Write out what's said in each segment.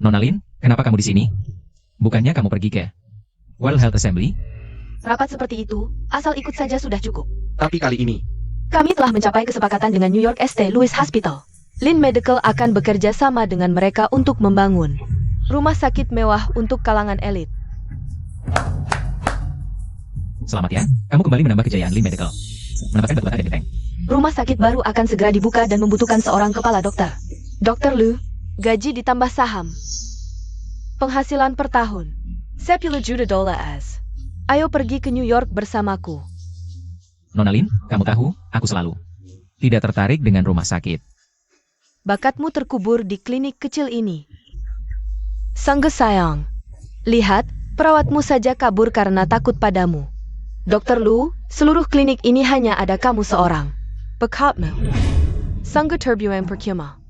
Nona Lin, kenapa kamu di sini? Bukannya kamu pergi ke World Health Assembly? Rapat seperti itu, asal ikut saja sudah cukup. Tapi kali ini, Kami telah mencapai kesepakatan dengan New York St. Louis Hospital. Lin Medical akan bekerja sama dengan mereka untuk membangun rumah sakit mewah untuk kalangan elit. Selamat ya, kamu kembali menambah kejayaan Lin Medical. Menambahkan batu bata dan genteng. Rumah sakit baru akan segera dibuka dan membutuhkan seorang kepala dokter. Dr. Lu, gaji ditambah saham. Penghasilan per tahun, $10 juta. Ayo pergi ke New York bersamaku. Nona Lin, kamu tahu, aku selalu tidak tertarik dengan rumah sakit. Bakatmu terkubur di klinik kecil ini. Sangge sayang, lihat, perawatmu saja kabur karena takut padamu. Dr. Lu, seluruh klinik ini hanya ada kamu seorang. Bekatmu. Sangge terbuang percuma.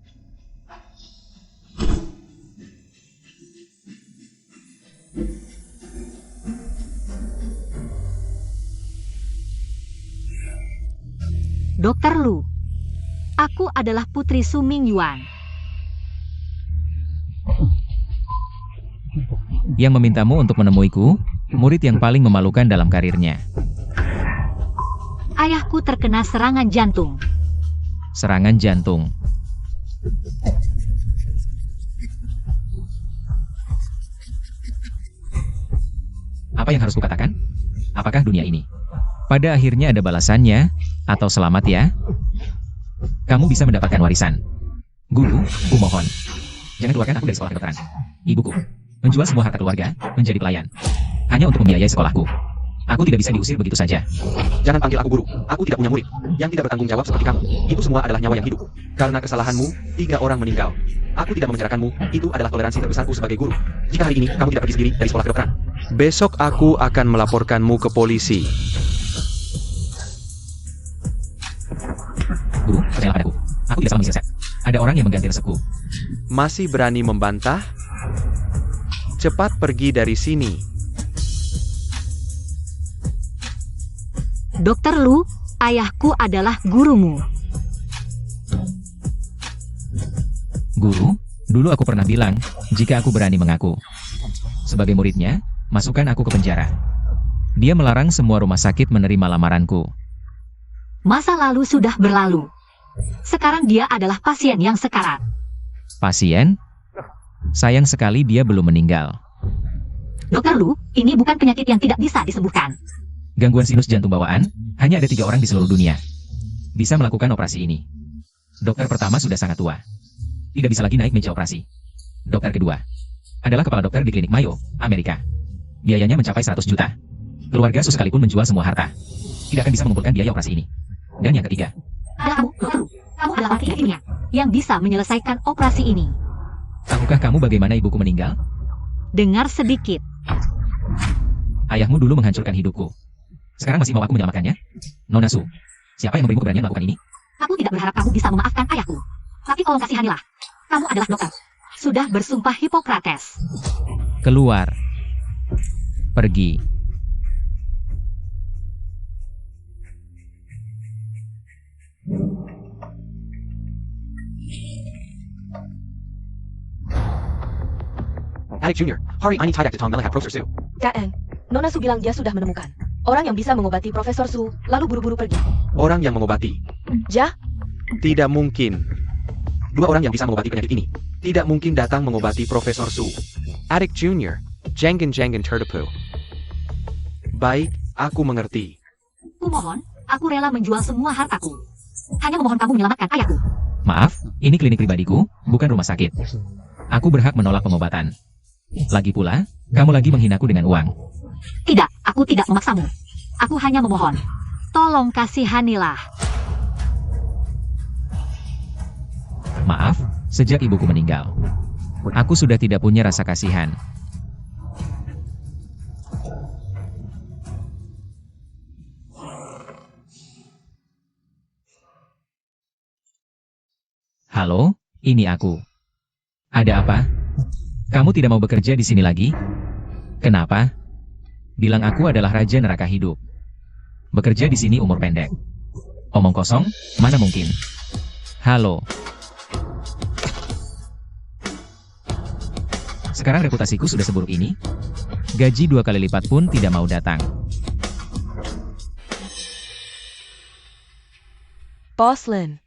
Dr. Lu, aku adalah Putri Su Ming Yuan. Yang memintamu untuk menemuiku, murid yang paling memalukan dalam karirnya. Ayahku terkena serangan jantung. Serangan jantung. Apa yang harus kukatakan? Apakah dunia ini pada akhirnya ada balasannya, atau selamat ya? Kamu bisa mendapatkan warisan. Guru, kumohon. Jangan keluarkan aku dari sekolah kedokteran. Ibuku menjual semua harta keluarga, menjadi pelayan. Hanya untuk membiayai sekolahku. Aku tidak bisa diusir begitu saja. jangan panggil aku guru. Aku tidak punya murid yang tidak bertanggung jawab seperti kamu. Itu semua adalah nyawa yang hidup. Karena kesalahanmu, 3 orang meninggal. Aku tidak memenjarakanmu. Itu adalah toleransi terbesarku sebagai guru. Jika hari ini kamu tidak pergi sendiri dari sekolah kedokteran, besok aku akan melaporkanmu ke polisi. Guru, percayalah padaku. Aku tidak salah mengisir resep. Ada orang yang mengganti resepku. Masih berani membantah? Cepat pergi dari sini. Dr. Lu, ayahku adalah gurumu. Guru, dulu aku pernah bilang, jika aku berani mengaku sebagai muridnya, masukkan aku ke penjara. Dia melarang semua rumah sakit menerima lamaranku. Masa lalu sudah berlalu. Sekarang dia adalah pasien yang sekarat. Pasien? Sayang sekali dia belum meninggal. Dr. Lu, ini bukan penyakit yang tidak bisa disembuhkan. Gangguan sinus jantung bawaan, hanya ada 3 orang di seluruh dunia bisa melakukan operasi ini. Dokter pertama sudah sangat tua. Tidak bisa lagi naik meja operasi. Dokter kedua adalah kepala dokter di klinik Mayo, Amerika. Biayanya mencapai 100 juta. Keluarga Su sekalipun menjual semua harta, tidak akan bisa mengumpulkan biaya operasi ini. Dan yang ketiga, Adalah kamu, Dr. Lu. Kamu adalah laki ilmiah yang bisa menyelesaikan operasi ini. tahukah kamu bagaimana ibuku meninggal? Dengar sedikit. Ayahmu dulu menghancurkan hidupku. Sekarang masih mau aku menyelamatkannya? Nona Su, siapa yang memberimu keberanian melakukan ini? Aku tidak berharap kamu bisa memaafkan ayahku. Tapi tolong kasihanilah. Kamu adalah dokter. Sudah bersumpah Hipokrates. Keluar. Pergi. Alec Jr., hurry, I need Tydak to Tom Melahap Professor Su. Kaeng, Nona Su bilang dia sudah menemukan orang yang bisa mengobati Profesor Su, lalu buru-buru pergi. Orang yang mengobati. Jah, Tidak mungkin. 2 orang yang bisa mengobati penyakit ini tidak mungkin datang mengobati Profesor Su. Adik Junior, jangan terdepu. Baik, aku mengerti. Kumohon, aku rela menjual semua hartaku. Hanya memohon kamu menyelamatkan ayahku. Maaf, ini klinik pribadiku, bukan rumah sakit. Aku berhak menolak pengobatan. Lagi pula, kamu lagi menghinaku dengan uang. Tidak, aku tidak memaksamu. Aku hanya memohon. Tolong kasihanilah. Maaf, sejak ibuku meninggal, aku sudah tidak punya rasa kasihan. Halo, ini aku. Ada apa? Kamu tidak mau bekerja di sini lagi? Kenapa? Bilang aku adalah raja neraka hidup. Bekerja di sini umur pendek. Omong kosong, mana mungkin. Halo. Sekarang reputasiku sudah seburuk ini. Gaji 2 kali lipat pun tidak mau datang. Bos Lin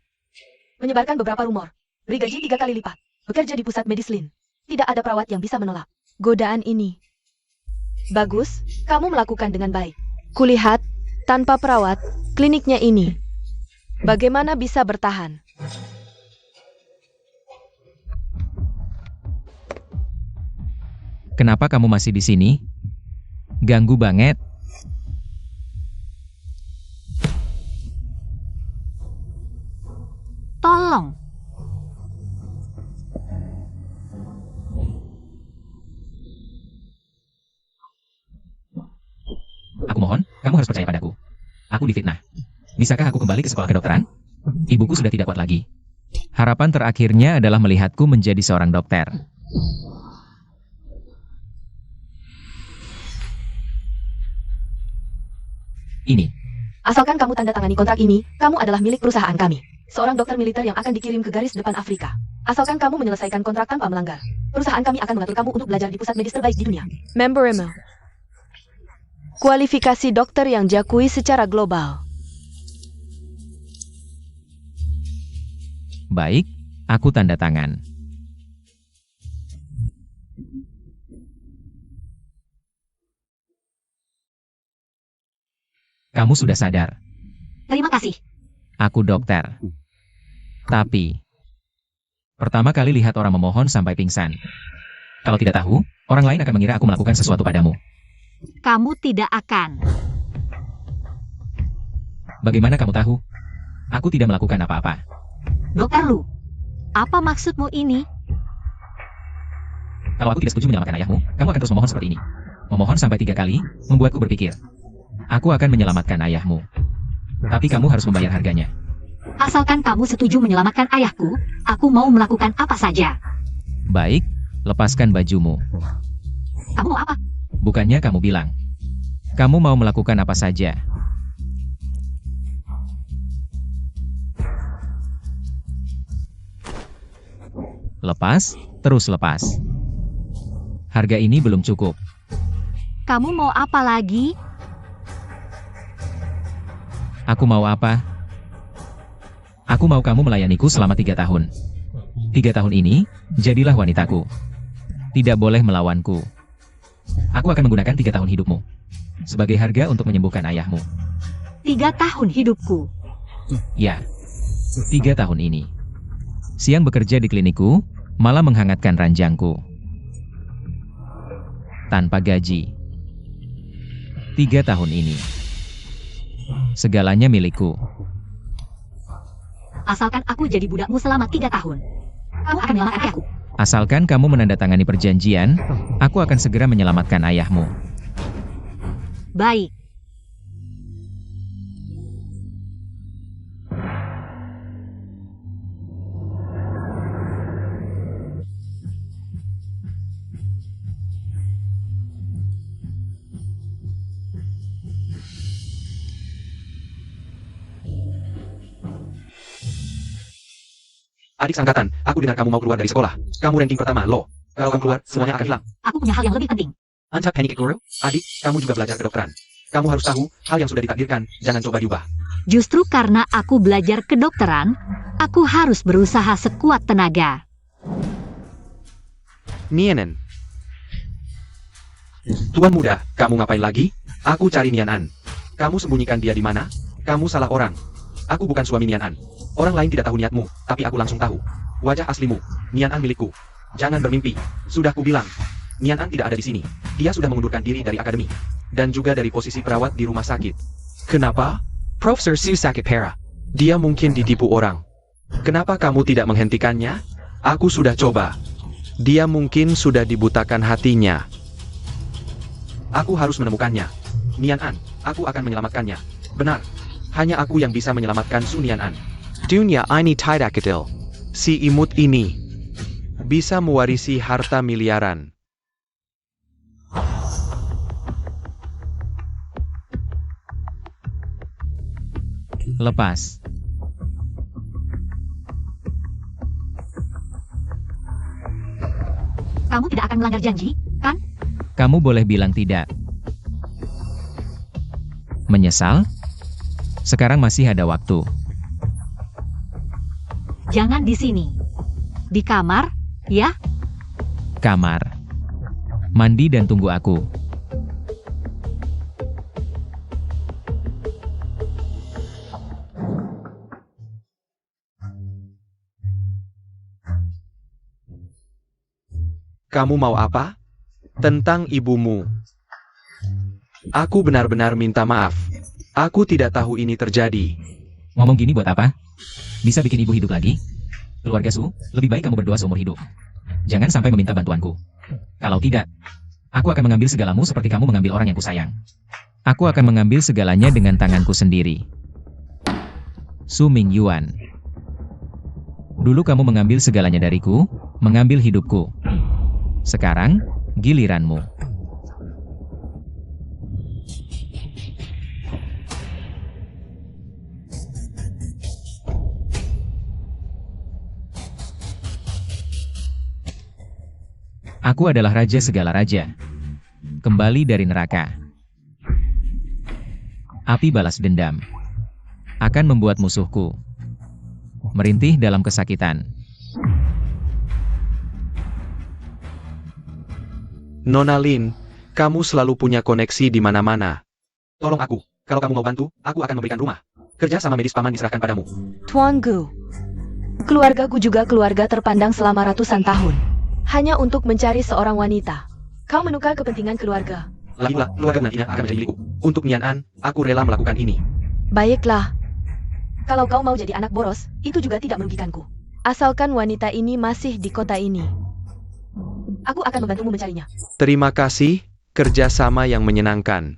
menyebarkan beberapa rumor. Beri gaji 3 kali lipat. Bekerja di pusat medis Lin. Tidak ada perawat yang bisa menolak godaan ini. Bagus, kamu melakukan dengan baik. Kulihat, tanpa perawat, kliniknya ini bagaimana bisa bertahan? Kenapa kamu masih di sini? Ganggu banget. Tolong. Aku mohon, kamu harus percaya padaku. Aku difitnah. Bisakah aku kembali ke sekolah kedokteran? Ibuku sudah tidak kuat lagi. Harapan terakhirnya adalah melihatku menjadi seorang dokter. Ini. Asalkan kamu tanda tangani kontrak ini, kamu adalah milik perusahaan kami. Seorang dokter militer yang akan dikirim ke garis depan Afrika. Asalkan kamu menyelesaikan kontrak tanpa melanggar. Perusahaan kami akan mengatur kamu untuk belajar di pusat medis terbaik di dunia. Memberable. Kualifikasi dokter yang diakui secara global. Baik, aku tanda tangan. Kamu sudah sadar. Terima kasih. Aku dokter. Tapi, pertama kali lihat orang memohon sampai pingsan. Kalau tidak tahu, orang lain akan mengira aku melakukan sesuatu padamu. Kamu tidak akan. Bagaimana kamu tahu? Aku tidak melakukan apa-apa. Dokter Lu, apa maksudmu ini? Kalau aku tidak setuju menyelamatkan ayahmu, kamu akan terus memohon seperti ini. Memohon sampai 3 kali, membuatku berpikir. Aku akan menyelamatkan ayahmu. Tapi kamu harus membayar harganya. Asalkan kamu setuju menyelamatkan ayahku, aku mau melakukan apa saja. Baik, lepaskan bajumu. Kamu mau apa? Bukannya kamu bilang. Kamu mau melakukan apa saja. Lepas, terus lepas. Harga ini belum cukup. Kamu mau apa lagi? Aku mau apa? Aku mau kamu melayaniku selama 3 tahun. 3 tahun ini, jadilah wanitaku. Tidak boleh melawanku. Aku akan menggunakan 3 tahun hidupmu sebagai harga untuk menyembuhkan ayahmu. 3 tahun hidupku. Ya, 3 tahun ini. Siang bekerja di klinikku, malam menghangatkan ranjangku. Tanpa gaji. 3 tahun ini. Segalanya milikku. Asalkan aku jadi budakmu selama 3 tahun. Kamu akan menyelamatkan ayahku. Asalkan kamu menandatangani perjanjian, aku akan segera menyelamatkan ayahmu. Baik. Adik sangkatan, aku dengar kamu mau keluar dari sekolah. Kamu ranking pertama, lo. Kalau kamu keluar, semuanya akan hilang. Aku punya hal yang lebih penting. Anca panik guru. Adik, kamu juga belajar kedokteran. Kamu harus tahu, hal yang sudah ditakdirkan, jangan coba diubah. Justru karena aku belajar kedokteran, aku harus berusaha sekuat tenaga. Nianan. Tuan muda, kamu ngapain lagi? Aku cari Nianan. Kamu sembunyikan dia di mana? Kamu salah orang. Aku bukan suami Nianan. Orang lain tidak tahu niatmu, tapi aku langsung tahu. Wajah aslimu, Nianan milikku. Jangan bermimpi. Sudah kubilang. Nianan tidak ada di sini. Dia sudah mengundurkan diri dari akademi. Dan juga dari posisi perawat di rumah sakit. Kenapa? Profesor Su sakit parah. Dia mungkin ditipu orang. Kenapa kamu tidak menghentikannya? Aku sudah coba. Dia mungkin sudah dibutakan hatinya. Aku harus menemukannya. Nianan, aku akan menyelamatkannya. Benar. Hanya aku yang bisa menyelamatkan Su Nianan. Dunia ini tidak adil. Si imut ini bisa mewarisi harta miliaran. Lepas. Kamu tidak akan melanggar janji, kan? Kamu boleh bilang tidak. Menyesal? Sekarang masih ada waktu. Jangan di sini. Di kamar, ya? Kamar. Mandi dan tunggu aku. Kamu mau apa? Tentang ibumu. Aku benar-benar minta maaf. Aku tidak tahu ini terjadi. Ngomong gini buat apa? Bisa bikin ibu hidup lagi? Keluarga Su, lebih baik kamu berdoa seumur hidup. Jangan sampai meminta bantuanku. Kalau tidak, aku akan mengambil segalamu seperti kamu mengambil orang yang kusayang. Aku akan mengambil segalanya dengan tanganku sendiri. Su Mingyuan. Dulu kamu mengambil segalanya dariku, mengambil hidupku. Sekarang, giliranmu. Aku adalah raja segala raja. Kembali dari neraka. Api balas dendam akan membuat musuhku merintih dalam kesakitan. Nona Lin, kamu selalu punya koneksi di mana-mana. Tolong aku. Kalau kamu mau bantu, aku akan memberikan rumah. Kerja sama medis paman diserahkan padamu. Tuan Gu. Keluargaku juga keluarga terpandang selama ratusan tahun. Hanya untuk mencari seorang wanita. Kau menukar kepentingan keluarga. Lagipula, keluarga nantinya akan menjadi milikku. Untuk Nian An, aku rela melakukan ini. Baiklah. Kalau kau mau jadi anak boros, itu juga tidak merugikanku. Asalkan wanita ini masih di kota ini. Aku akan membantumu mencarinya. Terima kasih, kerjasama yang menyenangkan.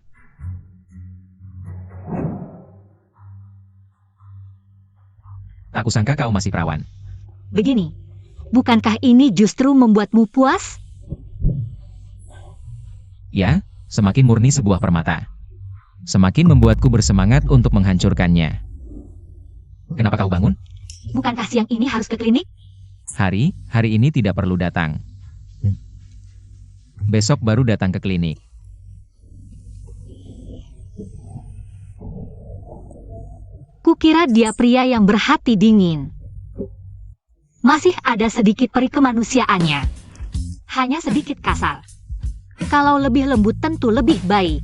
Tak kusangka kau masih perawan. Begini, bukankah ini justru membuatmu puas? Ya, semakin murni sebuah permata. Semakin membuatku bersemangat untuk menghancurkannya. Kenapa kau bangun? Bukankah siang ini harus ke klinik? Hari ini tidak perlu datang. Besok baru datang ke klinik. Kukira dia pria yang berhati dingin. Masih ada sedikit peri kemanusiaannya. Hanya sedikit kasar. Kalau lebih lembut tentu lebih baik.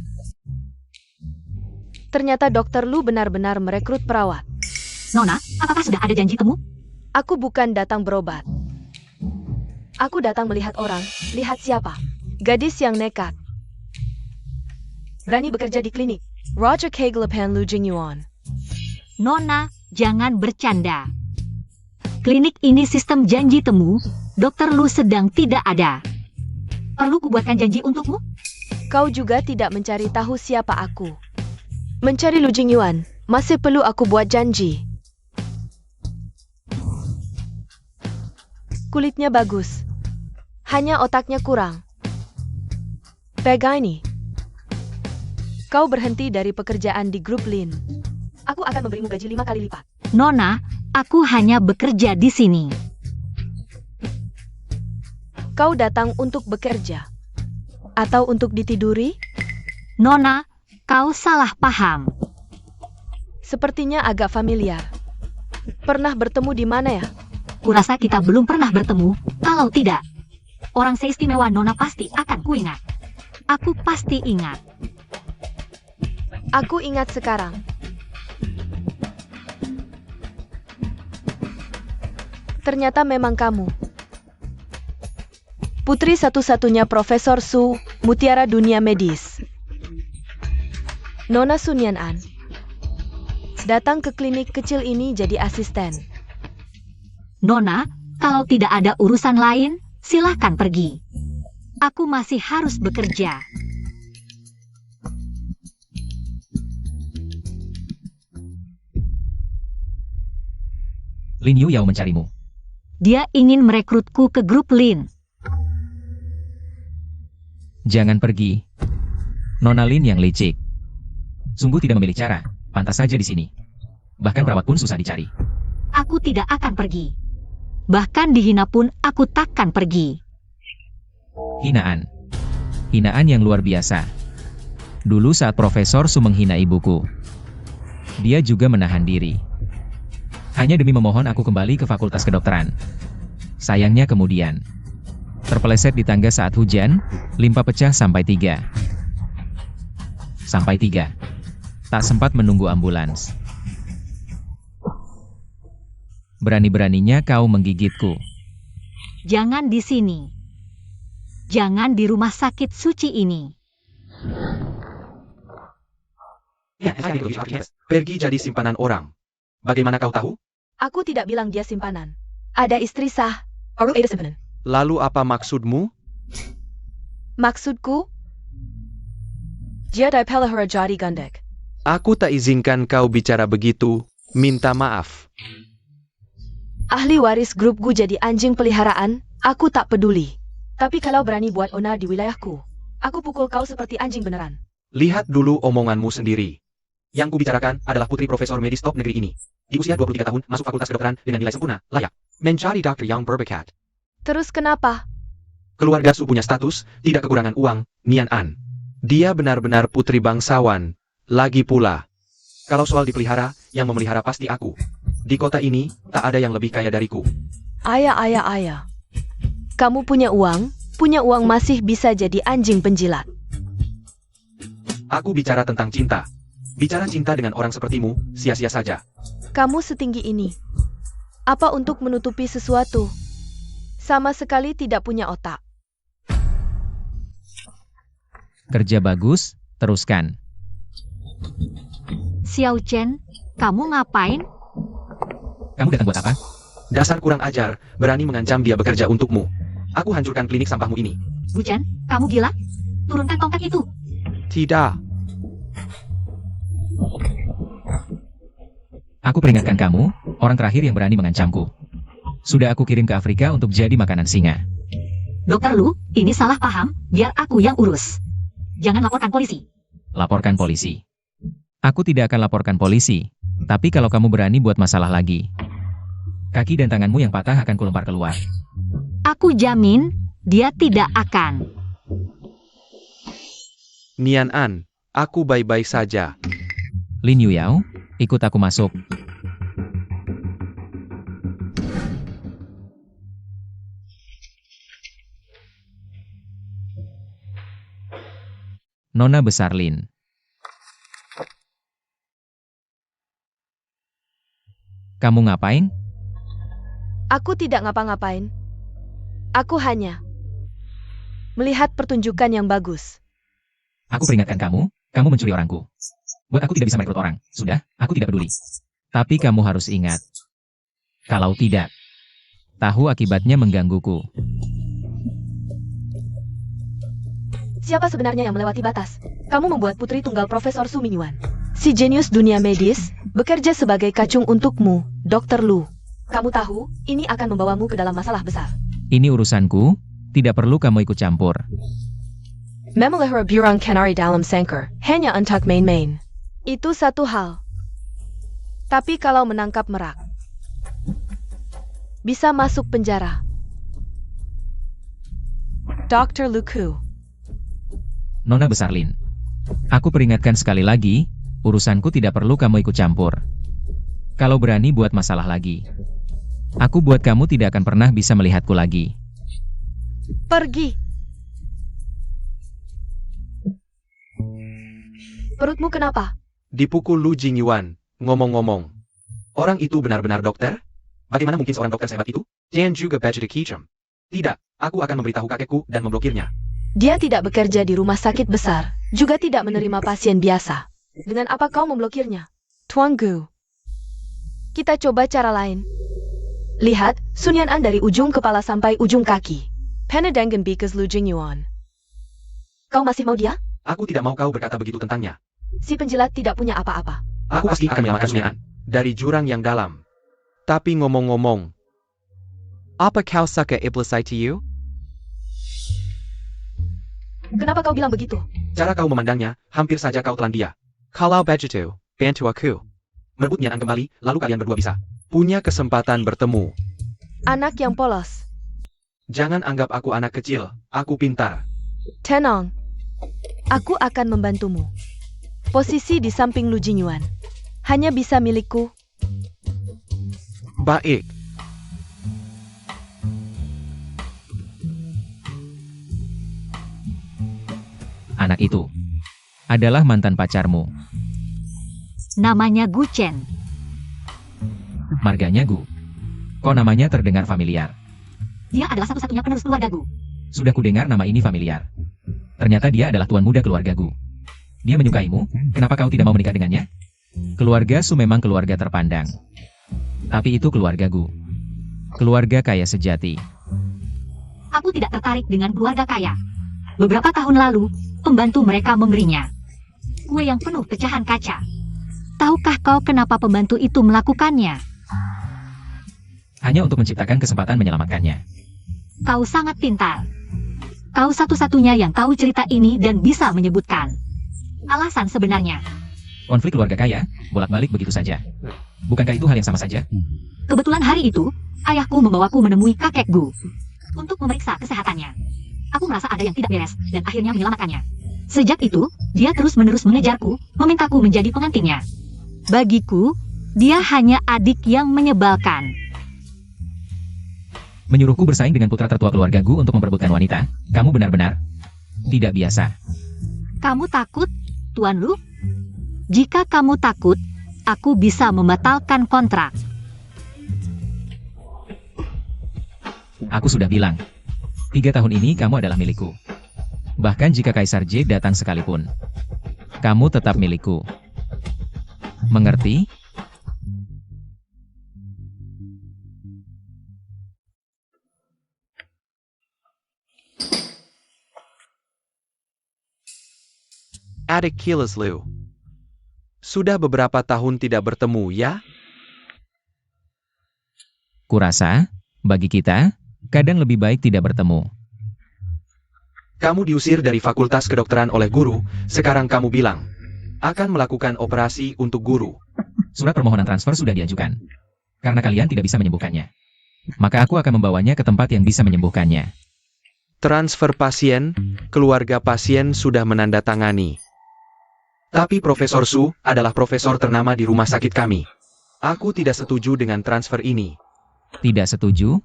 Ternyata Dr. Lu benar-benar merekrut perawat. Nona, apakah sudah ada janji temu? Aku bukan datang berobat. Aku datang melihat orang. Lihat siapa? Gadis yang nekat. Berani bekerja di klinik. Roger Keglepan Lu Jingyuan. Nona, jangan bercanda. Klinik ini sistem janji temu. Dr. Lu sedang tidak ada. Perlu kubuatkan janji untukmu? Kau juga tidak mencari tahu siapa aku. Mencari Lu Jingyuan, masih perlu aku buat janji. Kulitnya bagus. Hanya otaknya kurang. Pegang ini. Kau berhenti dari pekerjaan di grup Lin. Aku akan memberimu gaji 5 kali lipat. Nona, aku hanya bekerja di sini. Kau datang untuk bekerja? Atau untuk ditiduri? Nona, kau salah paham. Sepertinya agak familiar. Pernah bertemu di mana ya? Kurasa kita belum pernah bertemu. Kalau tidak, orang seistimewa Nona pasti akan kuingat. Aku pasti ingat. Aku ingat sekarang. Ternyata memang kamu. Putri satu-satunya Profesor Su, mutiara dunia medis. Nona Sun Nian An. Datang ke klinik kecil ini jadi asisten. Nona, kalau tidak ada urusan lain, silahkan pergi. Aku masih harus bekerja. Lin Yu Yao mencarimu. Dia ingin merekrutku ke grup Lin. Jangan pergi. Nona Lin yang licik. Sungguh tidak memilih cara, pantas saja di sini. Bahkan perawat pun susah dicari. Aku tidak akan pergi. Bahkan dihina pun aku takkan pergi. Hinaan. Hinaan yang luar biasa. Dulu saat Profesor Su menghina ibuku, dia juga menahan diri. Hanya demi memohon aku kembali ke Fakultas Kedokteran. Sayangnya kemudian terpeleset di tangga saat hujan, limpa pecah sampai 3. Tak sempat menunggu ambulans. Berani-beraninya kau menggigitku. Jangan di sini. Jangan di rumah sakit suci ini. Pergi jadi simpanan orang. Bagaimana kau tahu? Aku tidak bilang dia simpanan. Ada istri sah. Orang ada simpanan. Lalu apa maksudmu? Maksudku? Dia dari pelihara jadi gandek. Aku tak izinkan kau bicara begitu. Minta maaf. Ahli waris grupku jadi anjing peliharaan, aku tak peduli. Tapi kalau berani buat onar di wilayahku, aku pukul kau seperti anjing beneran. Lihat dulu omonganmu sendiri. Yang kubicarakan adalah putri profesor medis top negeri ini. Di usia 23 tahun, masuk fakultas kedokteran dengan nilai sempurna, layak menjadi dokter yang berbakat. Terus kenapa? Keluarga Su punya status, tidak kekurangan uang, Nian An. Dia benar-benar putri bangsawan. Lagi pula, kalau soal dipelihara, yang memelihara pasti aku. Di kota ini, tak ada yang lebih kaya dariku. Ayah. Kamu punya uang masih bisa jadi anjing penjilat. Aku bicara tentang cinta. Bicara cinta dengan orang sepertimu, sia-sia saja. Kamu setinggi ini. Apa untuk menutupi sesuatu? Sama sekali tidak punya otak. Kerja bagus, teruskan. Xiao Chen, kamu ngapain? Kamu datang buat apa? Dasar kurang ajar, berani mengancam dia bekerja untukmu. Aku hancurkan klinik sampahmu ini. Bu Chen, kamu gila? Turunkan tongkat itu. Tidak. Aku peringatkan kamu, orang terakhir yang berani mengancamku. Sudah aku kirim ke Afrika untuk jadi makanan singa. Dokter Lu, ini salah paham, biar aku yang urus. Jangan laporkan polisi. Laporkan polisi. Aku tidak akan laporkan polisi. Tapi kalau kamu berani buat masalah lagi, kaki dan tanganmu yang patah akan kulempar keluar. Aku jamin, dia tidak akan. Nian An, aku baik-baik saja. Lin Yuyao, ikut aku masuk. Nona besar Lin. Kamu ngapain? Aku tidak ngapa-ngapain. Aku hanya melihat pertunjukan yang bagus. Aku peringatkan kamu mencuri orangku. Buat aku tidak bisa merekrut orang. Sudah, aku tidak peduli. Tapi kamu harus ingat. Kalau tidak, tahu akibatnya menggangguku. Siapa sebenarnya yang melewati batas? Kamu membuat putri tunggal Profesor Su Mingyuan. Si jenius dunia medis, bekerja sebagai kacung untukmu, Dr. Lu. Kamu tahu, ini akan membawamu ke dalam masalah besar. Ini urusanku, tidak perlu kamu ikut campur. Memelihara burung kanari dalam sangkar, hanya untuk main-main. Itu satu hal. Tapi kalau menangkap merak, bisa masuk penjara. Dr. Luku. Nona besar Lin. Aku peringatkan sekali lagi, urusanku tidak perlu kamu ikut campur. Kalau berani buat masalah lagi, aku buat kamu tidak akan pernah bisa melihatku lagi. Pergi. Perutmu kenapa? Dipukul Lu Jingyuan. Ngomong-ngomong, orang itu benar-benar dokter? Bagaimana mungkin seorang dokter sehebat itu? Dan juga budget kicam. Tidak, aku akan memberitahu kakekku dan memblokirnya. Dia tidak bekerja di rumah sakit besar, juga tidak menerima pasien biasa. Dengan apa kau memblokirnya? Tuan Gu. Kita coba cara lain. Lihat, Sun Yan An dari ujung kepala sampai ujung kaki. Penedangan bikas Lu Jingyuan. Kau masih mau dia? Aku tidak mau kau berkata begitu tentangnya. Si penjilat tidak punya apa-apa. Aku pasti akan menyelamatkan Sun Yan An dari jurang yang dalam. Tapi ngomong-ngomong, apa kau suka iblis ITU? Kenapa kau bilang begitu? Cara kau memandangnya, hampir saja kau telan dia. Kalau begitu, bantu aku. Merebut Nian An kembali, lalu kalian berdua bisa punya kesempatan bertemu. Anak yang polos. Jangan anggap aku anak kecil, aku pintar. Tenang. Aku akan membantumu. Posisi di samping Lu Jinyuan. Hanya bisa milikku. Baik. Anak itu adalah mantan pacarmu. Namanya Gu Chen. Marganya Gu. Kok namanya terdengar familiar? Dia adalah satu-satunya penerus keluarga Gu. Sudah kudengar nama ini familiar. Ternyata dia adalah tuan muda keluarga Gu. Dia menyukaimu, kenapa kau tidak mau menikah dengannya? Keluarga Su memang keluarga terpandang. Tapi itu keluarga Gu. Keluarga kaya sejati. Aku tidak tertarik dengan keluarga kaya. Beberapa tahun lalu, pembantu mereka memberinya kue yang penuh pecahan kaca. Tahukah kau kenapa pembantu itu melakukannya? Hanya untuk menciptakan kesempatan menyelamatkannya. Kau sangat pintar. Kau satu-satunya yang tahu cerita ini dan bisa menyebutkan alasan sebenarnya. Konflik keluarga kaya, bolak-balik begitu saja. Bukankah itu hal yang sama saja? Kebetulan hari itu, ayahku membawaku menemui kakek Gu untuk memeriksa kesehatannya. Aku merasa ada yang tidak beres dan akhirnya menyelamatkannya. Sejak itu, dia terus-menerus mengejarku, memintaku menjadi pengantinnya. Bagiku, dia hanya adik yang menyebalkan. Menyuruhku bersaing dengan putra tertua keluarga Gu untuk memperebutkan wanita, kamu benar-benar tidak biasa. Kamu takut, Tuan Lu? Jika kamu takut, aku bisa membatalkan kontrak. Aku sudah bilang, 3 tahun ini kamu adalah milikku. Bahkan jika Kaisar J datang sekalipun, kamu tetap milikku. Mengerti? Adik Kileslu. Sudah beberapa tahun tidak bertemu, ya? Kurasa, bagi kita, kadang lebih baik tidak bertemu. Kamu diusir dari fakultas kedokteran oleh guru, sekarang kamu bilang akan melakukan operasi untuk guru. Surat permohonan transfer sudah diajukan. Karena kalian tidak bisa menyembuhkannya. Maka aku akan membawanya ke tempat yang bisa menyembuhkannya. Transfer pasien, keluarga pasien sudah menandatangani. Tapi Profesor Su adalah profesor ternama di rumah sakit kami. Aku tidak setuju dengan transfer ini. Tidak setuju?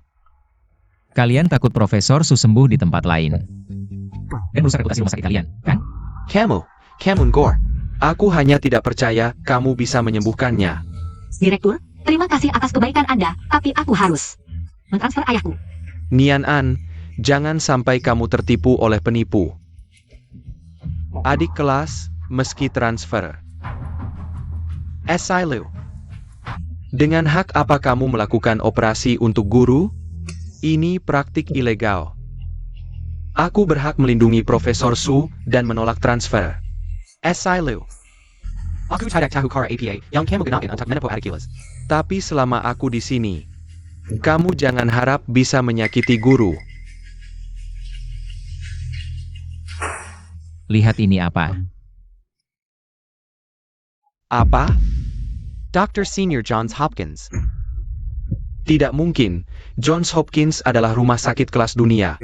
Kalian takut Profesor Su sembuh di tempat lain. Dan merusak reputasi rumah sakit kalian, kan? Kamu Gore. Aku hanya tidak percaya kamu bisa menyembuhkannya. Direktur, terima kasih atas kebaikan Anda, tapi aku harus mentransfer ayahku. Nian An, jangan sampai kamu tertipu oleh penipu. Adik kelas, meski transfer. Silu. Dengan hak apa kamu melakukan operasi untuk guru? Ini praktik ilegal. Aku berhak melindungi Profesor Su dan menolak transfer. Silu. Aku tidak tahu cara APA yang kamu gunakan untuk menipu adik Kiles. Tapi selama aku di sini, kamu jangan harap bisa menyakiti guru. Lihat ini apa? Apa? Dr. Senior Johns Hopkins. Tidak mungkin. Johns Hopkins adalah rumah sakit kelas dunia.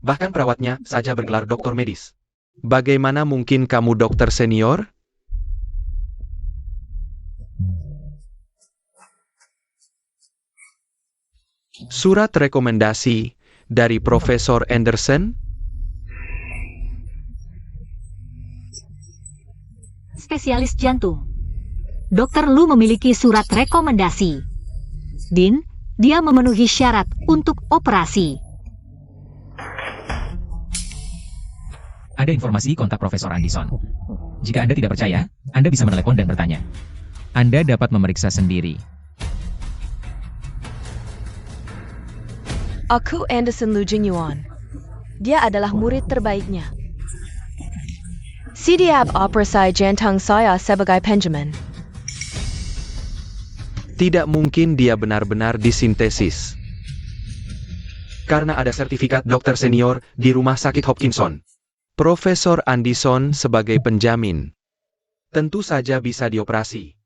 Bahkan perawatnya saja bergelar doktor medis. Bagaimana mungkin kamu dokter senior? Surat rekomendasi dari Profesor Anderson? Spesialis jantung. Dr. Lu memiliki surat rekomendasi. Din, dia memenuhi syarat untuk operasi. Ada informasi kontak Profesor Anderson. Jika Anda tidak percaya, Anda bisa menelepon dan bertanya. Anda dapat memeriksa sendiri. Aku Anderson Lu Jinyuan. Dia adalah murid terbaiknya. Siap operasi jantung saya sebagai penjamin. Tidak mungkin dia benar-benar disintesis. Karena ada sertifikat dokter senior di rumah sakit Hopkinson. Profesor Anderson sebagai penjamin. Tentu saja bisa dioperasi.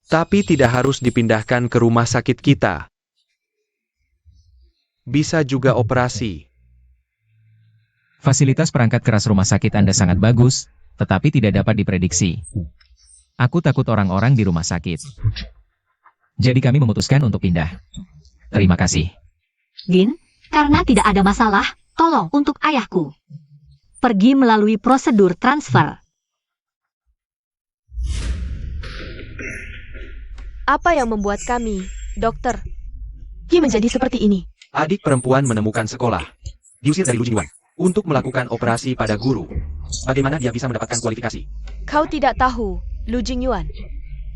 Tapi tidak harus dipindahkan ke rumah sakit kita. Bisa juga operasi. Fasilitas perangkat keras rumah sakit Anda sangat bagus, tetapi tidak dapat diprediksi. Aku takut orang-orang di rumah sakit. Jadi kami memutuskan untuk pindah. Terima kasih. Gin, karena tidak ada masalah, tolong untuk ayahku. Pergi melalui prosedur transfer. Apa yang membuat kami, dokter, menjadi seperti ini? Adik perempuan menemukan sekolah. Diusir dari Lu Jingyuan untuk melakukan operasi pada guru. Bagaimana dia bisa mendapatkan kualifikasi? Kau tidak tahu, Lu Jingyuan.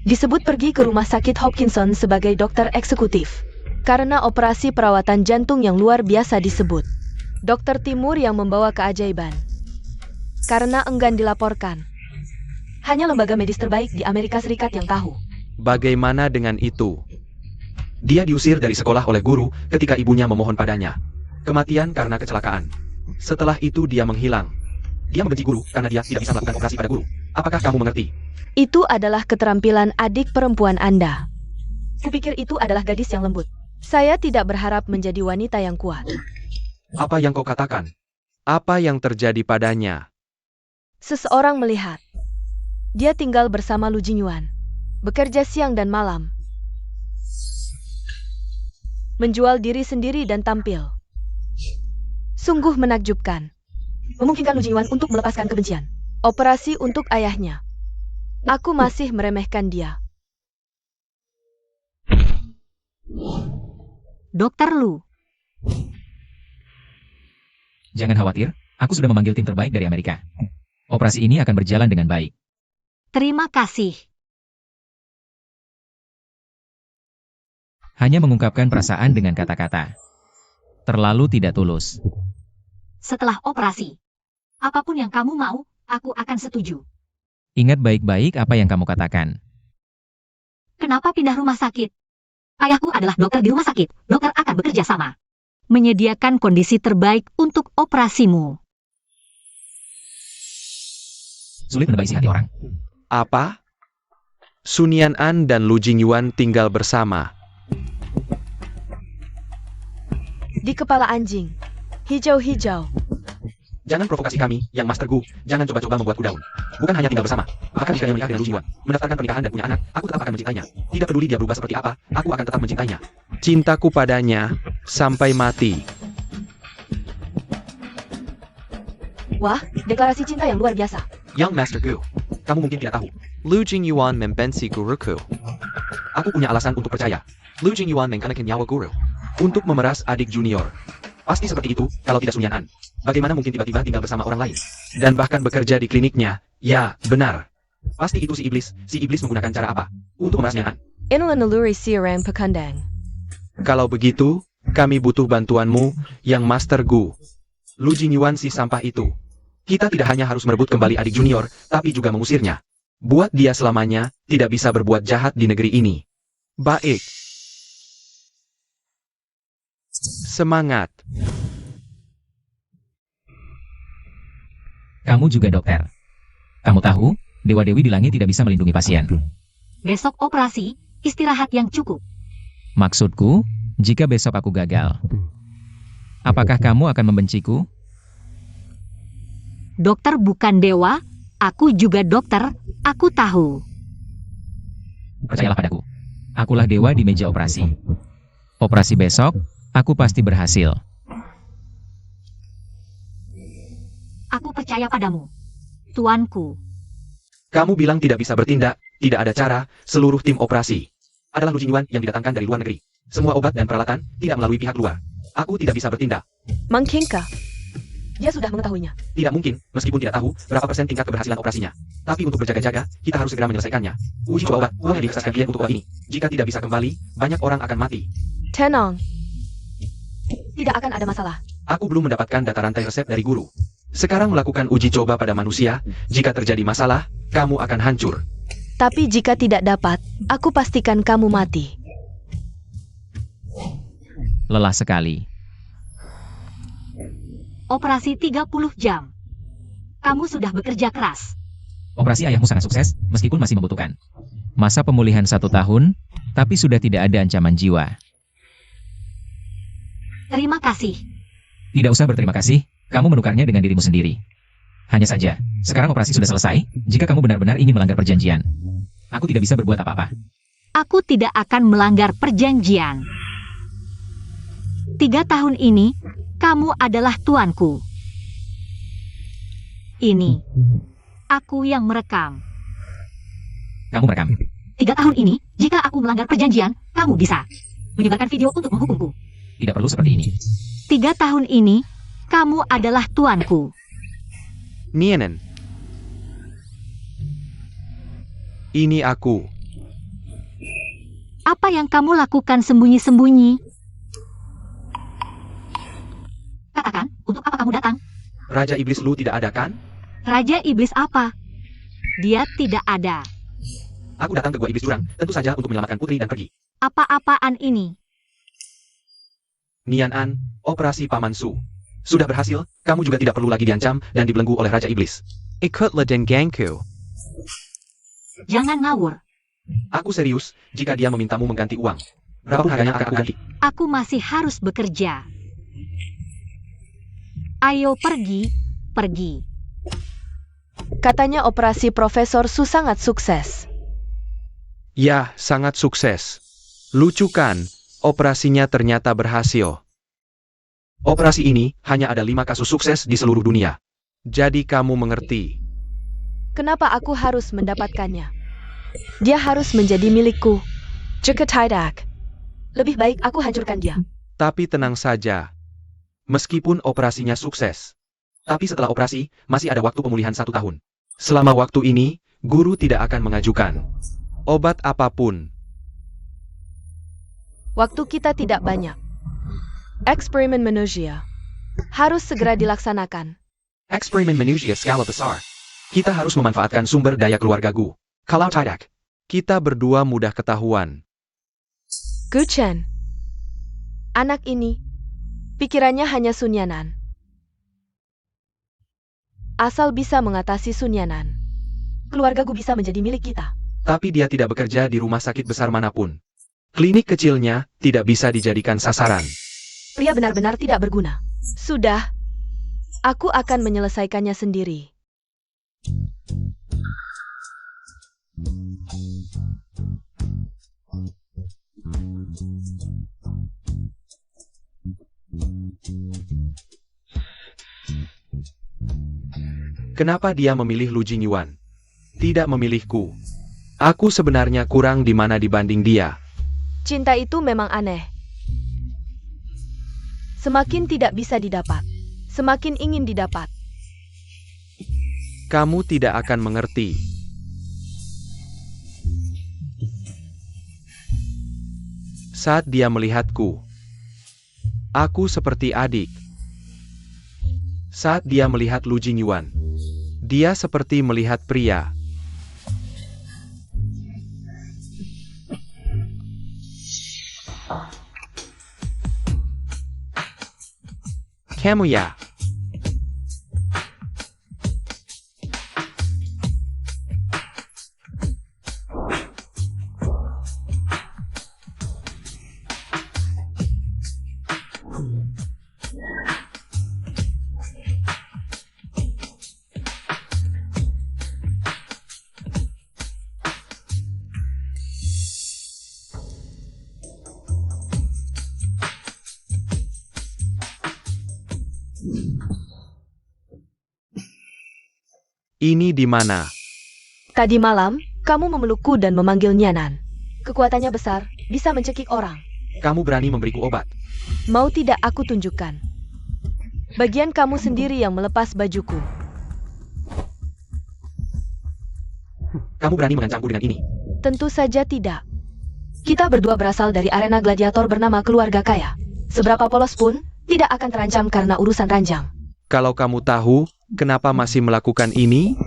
Disebut pergi ke rumah sakit Hopkinson sebagai dokter eksekutif. Karena operasi perawatan jantung yang luar biasa disebut. Dokter Timur yang membawa keajaiban. Karena enggan dilaporkan. Hanya lembaga medis terbaik di Amerika Serikat yang tahu. Bagaimana dengan itu? Dia diusir dari sekolah oleh guru ketika ibunya memohon padanya. Kematian karena kecelakaan. Setelah itu dia menghilang. Dia membenci guru karena dia tidak bisa melakukan operasi pada guru. Apakah kamu mengerti? Itu adalah keterampilan adik perempuan Anda. Kupikir itu adalah gadis yang lembut. Saya tidak berharap menjadi wanita yang kuat. Apa yang kau katakan? Apa yang terjadi padanya? Seseorang melihat. Dia tinggal bersama Lu Jingyuan. Bekerja siang dan malam. Menjual diri sendiri dan tampil. Sungguh menakjubkan. Memungkinkan Lu Jingyuan untuk melepaskan kebencian. Operasi untuk ayahnya. Aku masih meremehkan dia. Dokter Lu, Jangan khawatir, aku sudah memanggil tim terbaik dari Amerika. Operasi ini akan berjalan dengan baik. terima kasih. Hanya mengungkapkan perasaan dengan kata-kata. Terlalu tidak tulus. Setelah operasi, apapun yang kamu mau, aku akan setuju. Ingat baik-baik apa yang kamu katakan. Kenapa pindah rumah sakit? Ayahku adalah dokter di rumah sakit. Dokter akan bekerja sama. Menyediakan kondisi terbaik untuk operasimu. Sulit menebak isi hati orang. Apa? Sun Yan-an dan Lu Jingyuan tinggal bersama. Di kepala anjing. Hijau-hijau. Jangan provokasi kami, yang Master Gu. Jangan coba-coba membuatku down. Bukan hanya tinggal bersama. Bahkan jika dia menikah dengan Lu Jingyuan, mendaftarkan pernikahan dan punya anak, aku tetap akan mencintainya. Tidak peduli dia berubah seperti apa, aku akan tetap mencintainya. Cintaku padanya sampai mati. Wah, deklarasi cinta yang luar biasa. Young Master Gu, kamu mungkin tidak tahu. Lu Jingyuan membenci guruku. Aku punya alasan untuk percaya. Lu Jingyuan menggunakan nyawa guru. Untuk memeras adik junior. Pasti seperti itu, kalau tidak Sun Yan-an. Bagaimana mungkin tiba-tiba tinggal bersama orang lain? Dan bahkan bekerja di kliniknya. Ya, benar. Pasti itu si iblis. Si iblis menggunakan cara apa? Untuk memeras Yan-an. Inilah naluri si orang pekandang. Kalau begitu, kami butuh bantuanmu, yang Master Gu. Lu Jingyuan si sampah itu. Kita tidak hanya harus merebut kembali adik junior, tapi juga mengusirnya. Buat dia selamanya, tidak bisa berbuat jahat di negeri ini. Baik. Semangat. Kamu juga dokter. Kamu tahu, dewa-dewi di langit tidak bisa melindungi pasien. Besok operasi, istirahat yang cukup. Maksudku, jika besok aku gagal, apakah kamu akan membenciku? Dokter bukan dewa, aku juga dokter, aku tahu. Percayalah padaku. Akulah dewa di meja operasi. Operasi besok, aku pasti berhasil. Aku percaya padamu, tuanku. Kamu bilang tidak bisa bertindak, tidak ada cara, seluruh tim operasi. Adalah Lu Jingyuan yang didatangkan dari luar negeri. Semua obat dan peralatan tidak melalui pihak luar. Aku tidak bisa bertindak. Mungkinkah? Dia sudah mengetahuinya. Tidak mungkin, meskipun tidak tahu berapa persen tingkat keberhasilan operasinya. Tapi untuk berjaga-jaga, kita harus segera menyelesaikannya. Uji coba obat, uang yang dikhususkan klien untuk obat ini. Jika tidak bisa kembali, banyak orang akan mati. Tenang. Tidak akan ada masalah. Aku belum mendapatkan data rantai resep dari guru. Sekarang melakukan uji coba pada manusia, jika terjadi masalah, kamu akan hancur. Tapi jika tidak dapat, aku pastikan kamu mati. Lelah sekali. Operasi 30 jam. Kamu sudah bekerja keras. Operasi ayahmu sangat sukses, meskipun masih membutuhkan masa pemulihan 1 tahun, tapi sudah tidak ada ancaman jiwa. Terima kasih. Tidak usah berterima kasih, kamu menukarnya dengan dirimu sendiri. Hanya saja, sekarang operasi sudah selesai, jika kamu benar-benar ingin melanggar perjanjian. Aku tidak bisa berbuat apa-apa. Aku tidak akan melanggar perjanjian. 3 tahun ini, kamu adalah tuanku. Ini, aku yang merekam. Kamu merekam. 3 tahun ini, jika aku melanggar perjanjian, kamu bisa menyebarkan video untuk menghukumku. Tidak perlu seperti ini. 3 tahun ini, kamu adalah tuanku. Nienen. Ini aku. Apa yang kamu lakukan sembunyi-sembunyi? Katakan, untuk apa kamu datang? Raja Iblis Lu tidak ada kan? Raja Iblis apa? Dia tidak ada. Aku datang ke Gua Iblis Jurang, tentu saja untuk menyelamatkan putri dan pergi. Apa-apaan ini? Nian An, operasi Paman Su. Sudah berhasil, kamu juga tidak perlu lagi diancam dan dibelenggu oleh Raja Iblis. Ikutlah dan gangku. Jangan ngawur. Aku serius, jika dia memintamu mengganti uang. Berapa harganya akan aku ganti. Aku masih harus bekerja. Ayo pergi, pergi. Katanya operasi Profesor Su sangat sukses. Ya, sangat sukses. Lucu kan, operasinya ternyata berhasil. Operasi ini hanya ada 5 kasus sukses di seluruh dunia. Jadi kamu mengerti. Kenapa aku harus mendapatkannya? Dia harus menjadi milikku. Jika tidak, lebih baik aku hancurkan dia. Tapi tenang saja. Meskipun operasinya sukses. Tapi setelah operasi, masih ada waktu pemulihan 1 tahun. Selama waktu ini, guru tidak akan mengajukan Obat apapun. Waktu kita tidak banyak. Eksperimen manusia harus segera dilaksanakan. eksperimen manusia skala besar. Kita harus memanfaatkan sumber daya keluarga Gu. Kalau tidak, Kita berdua mudah ketahuan. Gu Chen. Anak ini, pikirannya hanya sunyanan. Asal bisa mengatasi sunyanan, keluarga Gu bisa menjadi milik kita. tapi dia tidak bekerja di rumah sakit besar manapun. Klinik kecilnya tidak bisa dijadikan sasaran. Pria benar-benar tidak berguna. Sudah, aku akan menyelesaikannya sendiri. Kenapa dia memilih Lu Jingyuan? Tidak memilihku. Aku sebenarnya kurang di mana dibanding dia. Cinta itu memang aneh. Semakin tidak bisa didapat, semakin ingin didapat. Kamu tidak akan mengerti. Saat dia melihatku, aku seperti adik. Saat dia melihat Lu Jingyuan, dia seperti melihat pria. Kamu ya. Ini di mana? Tadi malam, kamu memelukku dan memanggil Nyanan. Kekuatannya besar, bisa mencekik orang. Kamu berani memberiku obat. Mau tidak aku tunjukkan. Bagian kamu sendiri yang melepas bajuku. Kamu berani mengancamku dengan ini. Tentu saja tidak. Kita berdua berasal dari arena gladiator bernama keluarga kaya. Seberapa polos pun, tidak akan terancam karena urusan ranjang. Kalau kamu tahu, kenapa masih melakukan ini?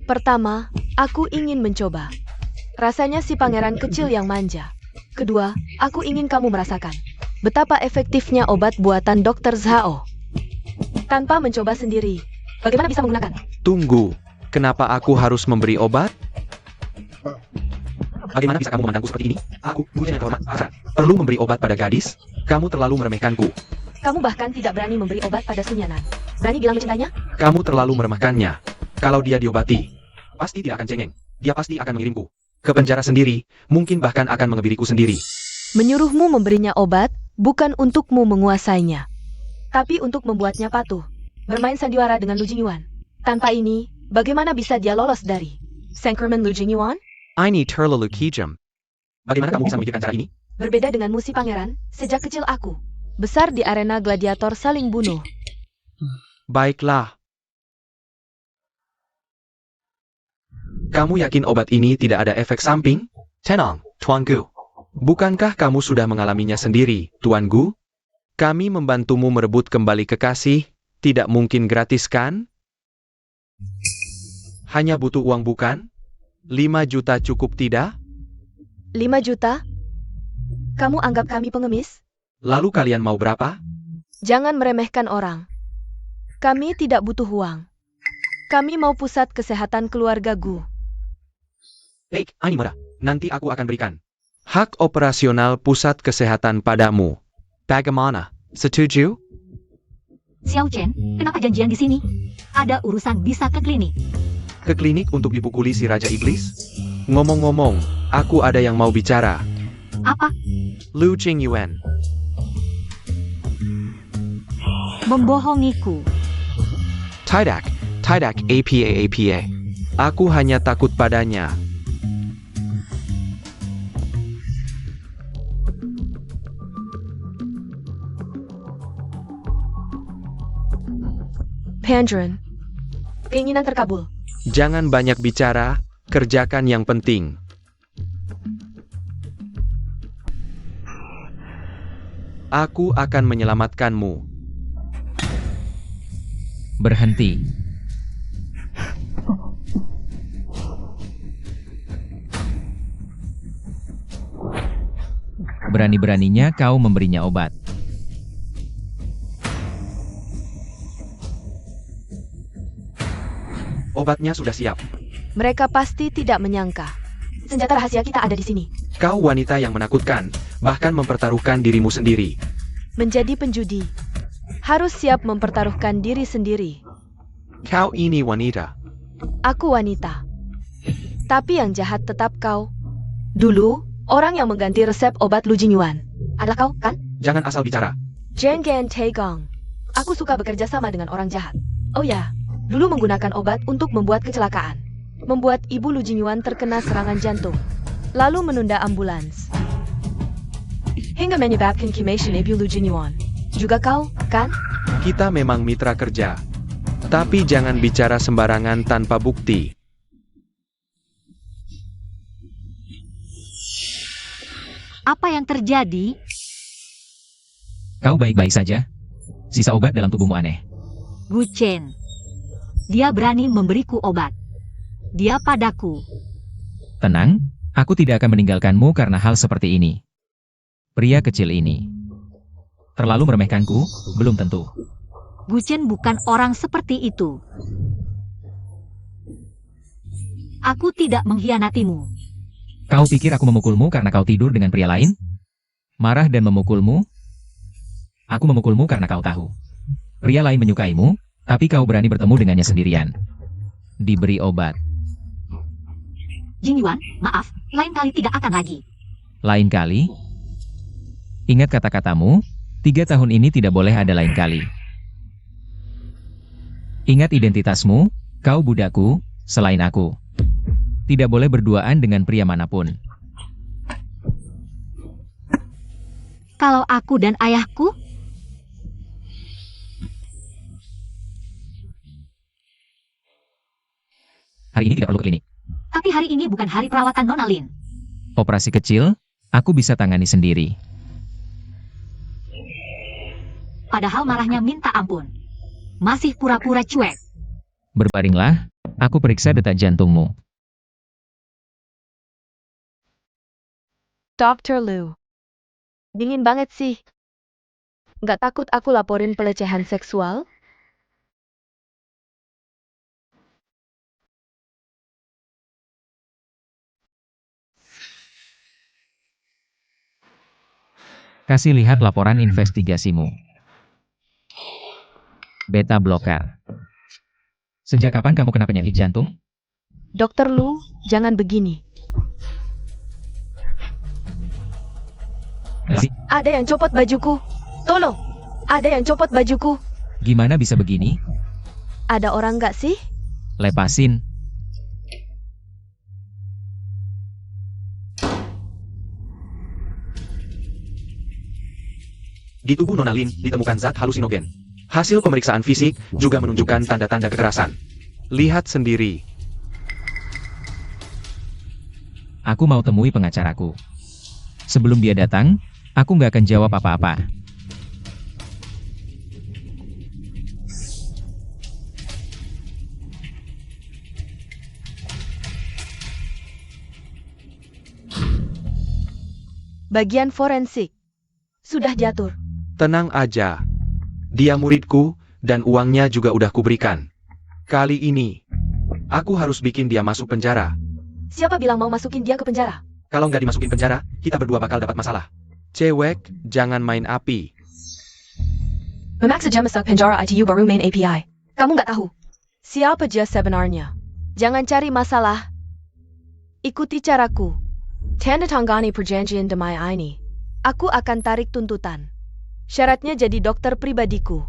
Pertama, aku ingin mencoba. Rasanya si pangeran kecil yang manja. Kedua, aku ingin kamu merasakan betapa efektifnya obat buatan Dr. Zhao. Tanpa mencoba sendiri, bagaimana bisa menggunakan? Tunggu, kenapa aku harus memberi obat? Bagaimana bisa kamu memandangku seperti ini? Aku, guru yang terhormat, perlu memberi obat pada gadis? Kamu terlalu meremehkanku. Kamu bahkan tidak berani memberi obat pada Sunyanan. Berani bilang mencintainya? Kamu terlalu meremehkannya. Kalau dia diobati, pasti tidak akan cengeng. Dia pasti akan mengirimku ke penjara sendiri, mungkin bahkan akan mengebiriku sendiri. Menyuruhmu memberinya obat, bukan untukmu menguasainya, tapi untuk membuatnya patuh. Bermain sandiwara dengan Lu Jingyuan. Tanpa ini, bagaimana bisa dia lolos dari Sangkerman Lu Jingyuan? Ini terlalu kejam. Bagaimana kamu bisa memikirkan cara ini? Berbeda denganmu si pangeran, sejak kecil aku besar di arena gladiator saling bunuh. Baiklah. Kamu yakin obat ini tidak ada efek samping? Tenang, Tuan Gu. Bukankah kamu sudah mengalaminya sendiri, Tuan Gu? Kami membantumu merebut kembali kekasih, tidak mungkin gratis kan? Hanya butuh uang bukan? 5 juta cukup tidak? 5 juta? Kamu anggap kami pengemis? Lalu kalian mau berapa? Jangan meremehkan orang. Kami tidak butuh uang. Kami mau pusat kesehatan keluarga Gu. Baik, ini murah. Nanti aku akan berikan. Hak operasional pusat kesehatan padamu. Bagaimana? Setuju? Xiao Chen, kenapa janjian di sini? Ada urusan bisa ke klinik. Ke klinik untuk dipukuli si Raja Iblis? Ngomong-ngomong, aku ada yang mau bicara. Apa? Lu Jingyuan. Membohongiku. Tidak apa. Aku hanya takut padanya. Pandren, keinginan terkabul. Jangan banyak bicara, kerjakan yang penting. Aku akan menyelamatkanmu. Berhenti. Berani-beraninya kau memberinya obat. Obatnya sudah siap. Mereka pasti tidak menyangka. Senjata rahasia kita ada di sini. Kau wanita yang menakutkan, bahkan mempertaruhkan dirimu sendiri. Menjadi penjudi, harus siap mempertaruhkan diri sendiri. Kau ini wanita. Aku wanita. Tapi yang jahat tetap kau. Dulu, orang yang mengganti resep obat Lu Jingyuan adalah kau, kan? Jangan asal bicara. Zheng Gan Taegong. Aku suka bekerja sama dengan orang jahat. Oh ya, dulu menggunakan obat untuk membuat kecelakaan. Membuat ibu Lu Jingyuan terkena serangan jantung. Lalu menunda ambulans. Hingga menyebabkan kematian ibu Lu Jingyuan. Juga kau, kan? Kita memang mitra kerja. Tapi jangan bicara sembarangan tanpa bukti. Apa yang terjadi? Kau baik-baik saja? Sisa obat dalam tubuhmu aneh. Gu Chen. Dia berani memberiku obat. Dia padaku. Tenang, aku tidak akan meninggalkanmu karena hal seperti ini. Pria kecil ini. Terlalu meremehkanku? Belum tentu. Gu Chen bukan orang seperti itu. Aku tidak mengkhianatimu. Kau pikir aku memukulmu karena kau tidur dengan pria lain? Marah dan memukulmu? Aku memukulmu karena kau tahu. Pria lain menyukaimu, tapi kau berani bertemu dengannya sendirian. Diberi obat. Jingyuan, maaf, lain kali tidak akan lagi. Lain kali? Ingat kata-katamu, 3 tahun ini tidak boleh ada lain kali. Ingat identitasmu, kau budakku, selain aku. Tidak boleh berduaan dengan pria manapun. Kalau aku dan ayahku? Hari ini tidak perlu ke klinik. Tapi hari ini bukan hari perawatan Nona Lin. Operasi kecil, aku bisa tangani sendiri. Padahal marahnya minta ampun. Masih pura-pura cuek. Berbaringlah, aku periksa detak jantungmu. Dr. Lu. Dingin banget sih. Nggak takut aku laporin pelecehan seksual? Kasih lihat laporan investigasimu. Beta blocker. Sejak kapan kamu kena penyakit jantung? Dokter Lu, jangan begini. Ada yang copot bajuku. Tolong, ada yang copot bajuku. Gimana bisa begini? Ada orang nggak sih? Lepasin. Di tubuh Nona Lin ditemukan zat halusinogen. Hasil pemeriksaan fisik juga menunjukkan tanda-tanda kekerasan. Lihat sendiri. Aku mau temui pengacaraku. Sebelum dia datang, aku nggak akan jawab apa-apa. Bagian forensik. Sudah diatur. Tenang aja. Dia muridku, dan uangnya juga udah kuberikan. Kali ini, aku harus bikin dia masuk penjara. Siapa bilang mau masukin dia ke penjara? Kalau nggak dimasukin penjara, kita berdua bakal dapat masalah. Cewek, jangan main api. Memaksa dia masuk penjara ITU baru main API. Kamu nggak tahu. Siapa dia sebenarnya? Jangan cari masalah. Ikuti caraku. Tanda tangani perjanjian damai ini. Aku akan tarik tuntutan. Syaratnya jadi dokter pribadiku.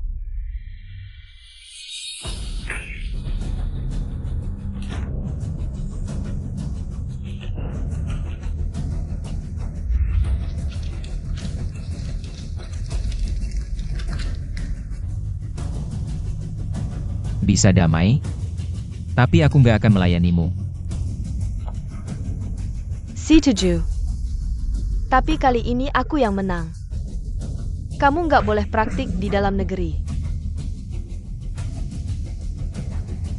Bisa damai, tapi aku nggak akan melayanimu. Setuju. Tapi kali ini aku yang menang. Kamu nggak boleh praktik di dalam negeri.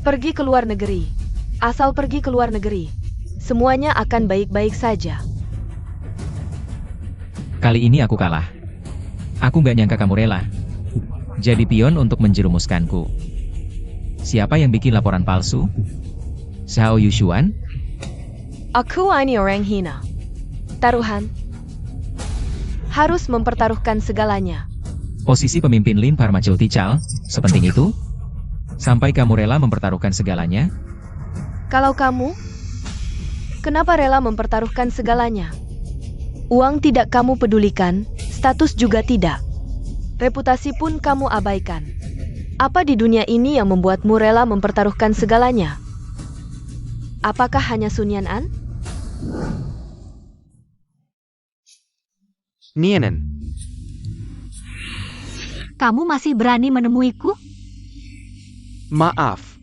Pergi ke luar negeri. Asal pergi ke luar negeri. Semuanya akan baik-baik saja. Kali ini aku kalah. Aku nggak nyangka kamu rela jadi pion untuk menjerumuskanku. Siapa yang bikin laporan palsu? Xiao Yushuan? Aku ini orang hina. Taruhan. Harus mempertaruhkan segalanya. Posisi pemimpin Lin Pharmaceutical, sepenting itu? Sampai kamu rela mempertaruhkan segalanya? Kalau kamu, kenapa rela mempertaruhkan segalanya? Uang tidak kamu pedulikan, status juga tidak. Reputasi pun kamu abaikan. Apa di dunia ini yang membuatmu rela mempertaruhkan segalanya? Apakah hanya Sun Yan'an? Nienen, Kamu masih berani menemuiku? maaf.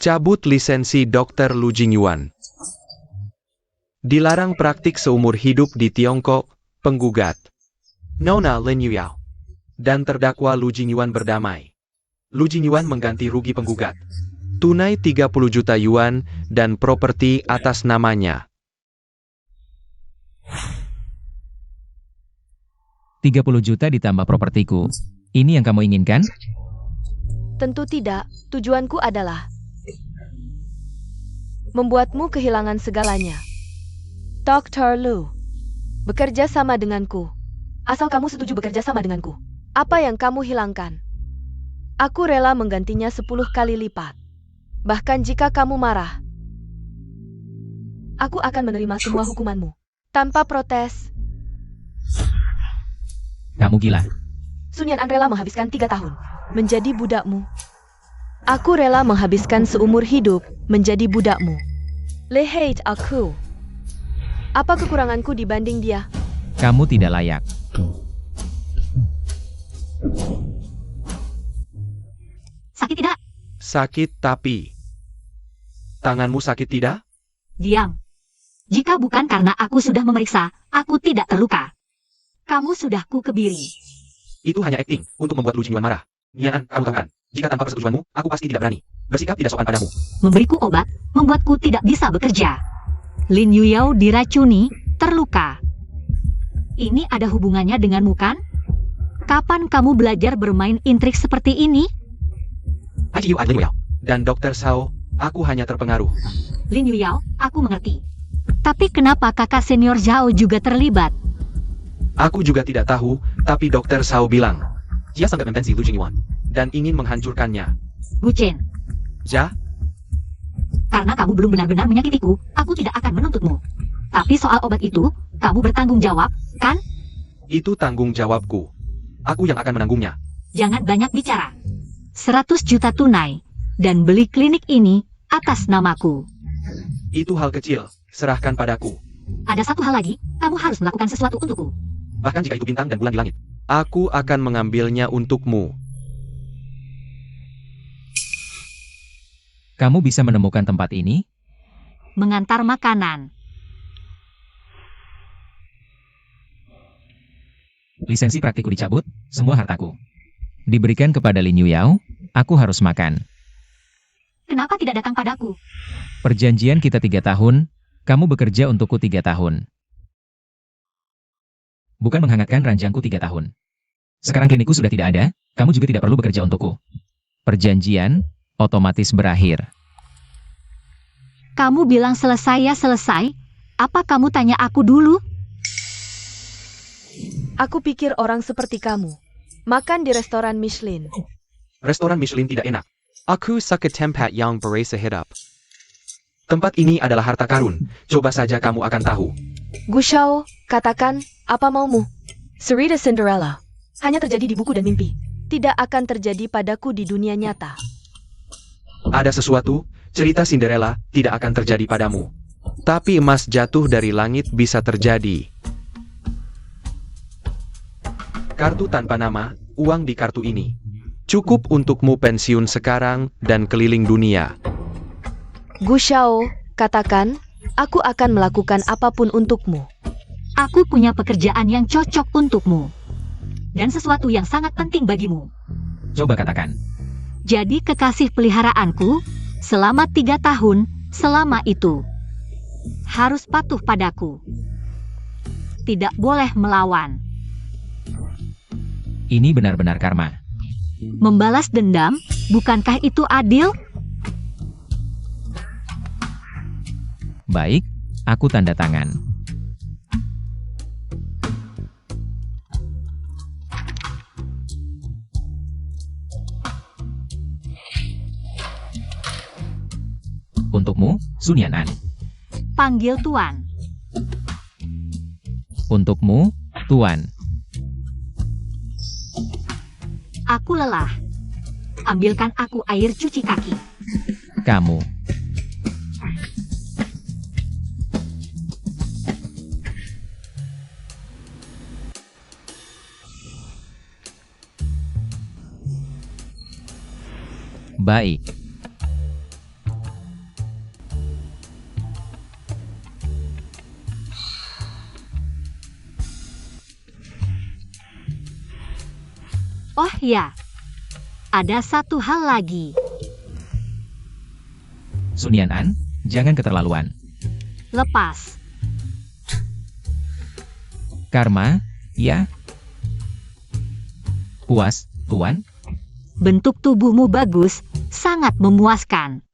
Cabut lisensi Dr. Lu Jingyuan. Dilarang praktik seumur hidup di Tiongkok, penggugat. Nona Lin Yuyao. Dan terdakwa Lu Jingyuan berdamai. Lu Jingyuan mengganti rugi penggugat. Tunai 30 juta yuan dan properti atas namanya. 30 juta ditambah propertiku. Ini yang kamu inginkan? Tentu tidak. Tujuanku adalah membuatmu kehilangan segalanya. Dr. Lu, bekerja sama denganku. Asal kamu setuju bekerja sama denganku. Apa yang kamu hilangkan? Aku rela menggantinya 10 kali lipat. Bahkan jika kamu marah, aku akan menerima semua hukumanmu. Tanpa protes. Kamu gila. Sun Yan'an rela menghabiskan 3 tahun menjadi budakmu. Aku rela menghabiskan seumur hidup menjadi budakmu. Lihat aku. Apa kekuranganku dibanding dia? Kamu tidak layak. Sakit tidak? Sakit tapi. Tanganmu sakit tidak? Diam. Jika bukan karena aku sudah memeriksa, aku tidak terluka. Kamu sudah kukebiri. Itu hanya akting untuk membuat Lu Jingyuan marah. Nian, kamu tahu kan? Jika tanpa persetujuanmu, aku pasti tidak berani bersikap tidak sopan padamu. Memberiku obat, membuatku tidak bisa bekerja. Lin Yuyao diracuni, terluka. Ini ada hubungannya denganmu kan? Kapan kamu belajar bermain intrik seperti ini? ITU Adlin Yao. Dan Dr. Sao, aku hanya terpengaruh. Lin Yuyao, aku mengerti. Tapi kenapa kakak senior Zhao juga terlibat? Aku juga tidak tahu, tapi Dokter Shao bilang. Dia sangat membenci Lu Jingyuan dan ingin menghancurkannya. Guchen, Ja, karena kamu belum benar-benar menyakitiku, aku tidak akan menuntutmu. Tapi soal obat itu, kamu bertanggung jawab, kan? itu tanggung jawabku. Aku yang akan menanggungnya. Jangan banyak bicara. 100 juta tunai, dan beli klinik ini atas namaku. Itu hal kecil, serahkan padaku. Ada satu hal lagi, kamu harus melakukan sesuatu untukku. Bahkan jika itu bintang dan bulan di langit. Aku akan mengambilnya untukmu. Kamu bisa menemukan tempat ini? Mengantar makanan. Lisensi praktikku dicabut, semua hartaku diberikan kepada Lin Yuyao, aku harus makan. Kenapa tidak datang padaku? Perjanjian kita 3 tahun, kamu bekerja untukku 3 tahun. Bukan menghangatkan ranjangku 3 tahun. Sekarang klinikku sudah tidak ada, kamu juga tidak perlu bekerja untukku. Perjanjian otomatis berakhir. Kamu bilang selesai ya selesai? Apa kamu tanya aku dulu? Aku pikir orang seperti kamu makan di restoran Michelin. Restoran Michelin tidak enak. Aku suka tempat yang berasa hidup. Tempat ini adalah harta karun. Coba saja kamu akan tahu. Gu Shao, katakan, apa maumu? Cerita Cinderella hanya terjadi di buku dan mimpi. Tidak akan terjadi padaku di dunia nyata. Ada sesuatu, cerita Cinderella tidak akan terjadi padamu. Tapi emas jatuh dari langit bisa terjadi. Kartu tanpa nama, uang di kartu ini. Cukup untukmu pensiun sekarang dan keliling dunia. Gu Shao, katakan, aku akan melakukan apapun untukmu. Aku punya pekerjaan yang cocok untukmu. Dan sesuatu yang sangat penting bagimu. Coba katakan. Jadi kekasih peliharaanku, selama 3 tahun, selama itu. Harus patuh padaku. Tidak boleh melawan. Ini benar-benar karma. Membalas dendam, bukankah itu adil? Baik, aku tanda tangan. Untukmu, Sun Yan'an. Panggil Tuan. Untukmu, Tuan. Aku lelah. Ambilkan aku air cuci kaki. Kamu. Baik. Oh ya, ada satu hal lagi. Sun Yan'an, jangan keterlaluan. Lepas. Karma, ya. Puas, Tuan? Bentuk tubuhmu bagus, sangat memuaskan.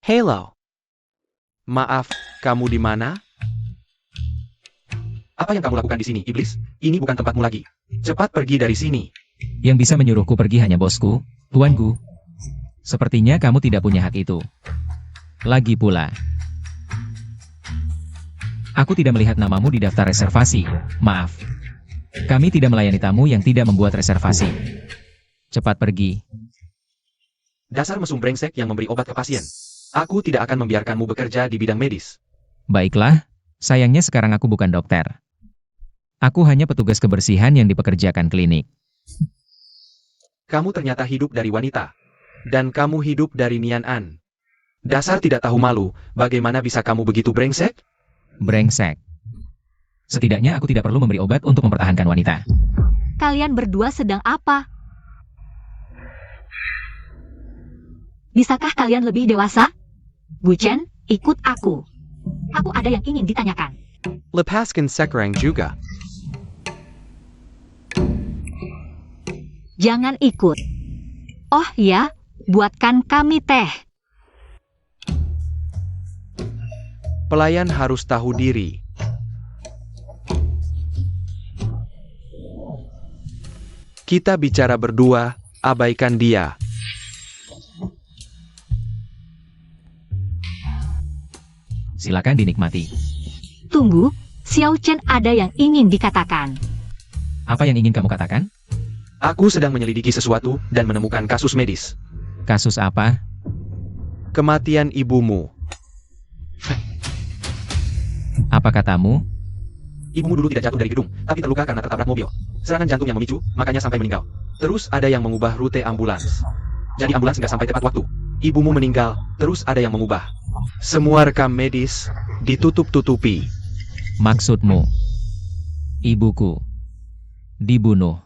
Halo. Maaf, kamu di mana? Apa yang kamu lakukan di sini, iblis? Ini bukan tempatmu lagi. Cepat pergi dari sini. Yang bisa menyuruhku pergi hanya bosku, Tuan Gu. Sepertinya kamu tidak punya hak itu. Lagi pula, aku tidak melihat namamu di daftar reservasi. Maaf. Kami tidak melayani tamu yang tidak membuat reservasi. Cepat pergi. Dasar mesum brengsek yang memberi obat ke pasien. Aku tidak akan membiarkanmu bekerja di bidang medis. Baiklah, sayangnya sekarang aku bukan dokter. Aku hanya petugas kebersihan yang dipekerjakan klinik. Kamu ternyata hidup dari wanita. Dan kamu hidup dari Nian An. Dasar tidak tahu malu, bagaimana bisa kamu begitu brengsek? Brengsek. Setidaknya aku tidak perlu memberi obat untuk mempertahankan wanita. Kalian berdua sedang apa? Bisakah kalian lebih dewasa? Guchen, ikut aku. Aku ada yang ingin ditanyakan. Lepaskan sekarang juga. Jangan ikut. Oh ya, buatkan kami teh. Pelayan harus tahu diri. Kita bicara berdua, abaikan dia. Silakan dinikmati. Tunggu, Xiao Chen ada yang ingin dikatakan. Apa yang ingin kamu katakan? Aku sedang menyelidiki sesuatu dan menemukan kasus medis. Kasus apa? Kematian ibumu. Apa katamu? Ibumu dulu tidak jatuh dari gedung, tapi terluka karena tertabrak mobil. Serangan jantung yang memicu, makanya sampai meninggal. Terus ada yang mengubah rute ambulans. Jadi ambulans nggak sampai tepat waktu. Ibumu meninggal, terus ada yang mengubah. Semua rekam medis ditutup-tutupi. Maksudmu? Ibuku dibunuh.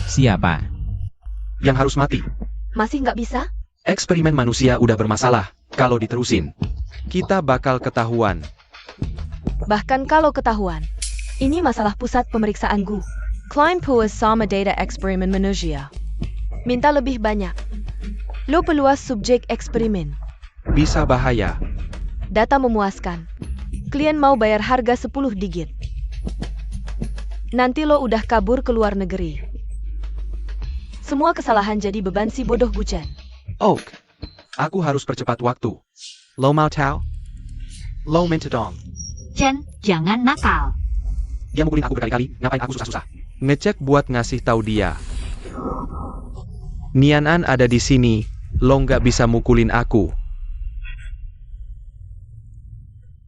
Siapa? Yang harus mati. Masih nggak bisa? Eksperimen manusia udah bermasalah. Kalau diterusin, Kita bakal ketahuan. Bahkan kalau ketahuan. Ini masalah pusat pemeriksaan Gu. Klein puas sama data eksperimen manusia. Minta lebih banyak. Lo peluas subjek eksperimen. Bisa bahaya. Data memuaskan. Klien mau bayar harga 10 digit. Nanti lo udah kabur ke luar negeri. Semua kesalahan jadi beban si bodoh Guchen. Oak, aku harus percepat waktu. Lo mau tahu? Lo mentedong. Chen, jangan nakal. Dia mukulin aku berkali-kali, ngapain aku susah-susah? Ngecek buat ngasih tahu dia. Nianan ada di sini, lo nggak bisa mukulin aku.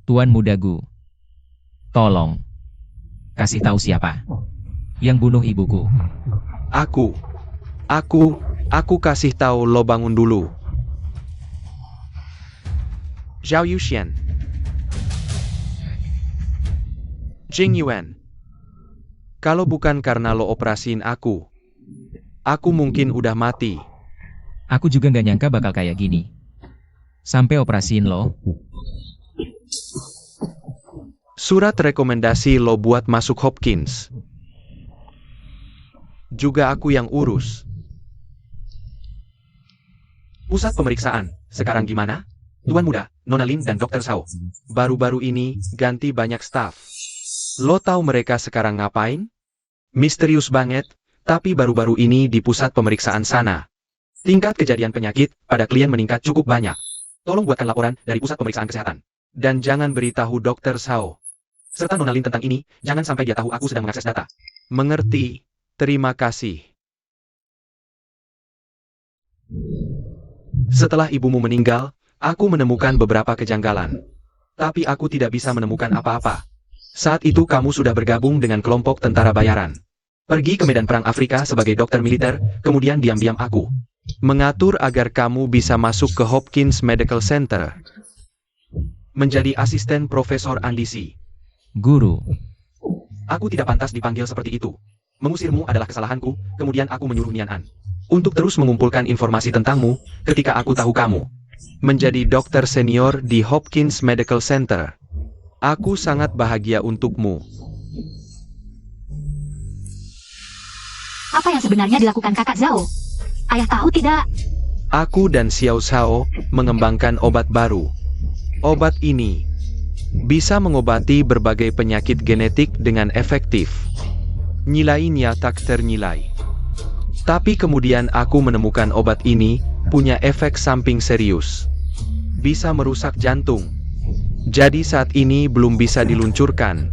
Tuan Muda Gu. Tolong. Kasih tahu siapa yang bunuh ibuku. Aku kasih tahu lo bangun dulu. Zhao Yuxian. Jing Yuan. Kalau bukan karena lo operasiin aku mungkin udah mati. Aku juga nggak nyangka bakal kayak gini. Sampai operasiin lo. Surat rekomendasi lo buat masuk Hopkins. Juga aku yang urus. Pusat pemeriksaan, sekarang gimana? Tuan Muda, Nona Lin dan Dr. Sao. Baru-baru ini ganti banyak staf. Lo tahu mereka sekarang ngapain? Misterius banget, tapi baru-baru ini di pusat pemeriksaan sana. Tingkat kejadian penyakit pada klien meningkat cukup banyak. Tolong buatkan laporan dari pusat pemeriksaan kesehatan. Dan jangan beritahu Dr. Sao. Serta Nona Lin tentang ini, jangan sampai dia tahu aku sedang mengakses data. Mengerti. Terima kasih. Setelah ibumu meninggal, aku menemukan beberapa kejanggalan. Tapi aku tidak bisa menemukan apa-apa. Saat itu kamu sudah bergabung dengan kelompok tentara bayaran. Pergi ke medan perang Afrika sebagai dokter militer, kemudian diam-diam aku mengatur agar kamu bisa masuk ke Hopkins Medical Center. Menjadi asisten Profesor Andisi. Guru. Aku tidak pantas dipanggil seperti itu. Mengusirmu adalah kesalahanku, kemudian aku menyuruh Nian An untuk terus mengumpulkan informasi tentangmu ketika aku tahu kamu menjadi dokter senior di Hopkins Medical Center. Aku sangat bahagia untukmu. Apa yang sebenarnya dilakukan kakak Zhao? Ayah tahu tidak? Aku dan Xiao Zhao mengembangkan obat baru. Obat ini bisa mengobati berbagai penyakit genetik dengan efektif. Nilainya tak ternilai. Tapi kemudian aku menemukan obat ini punya efek samping serius. Bisa merusak jantung. Jadi saat ini belum bisa diluncurkan.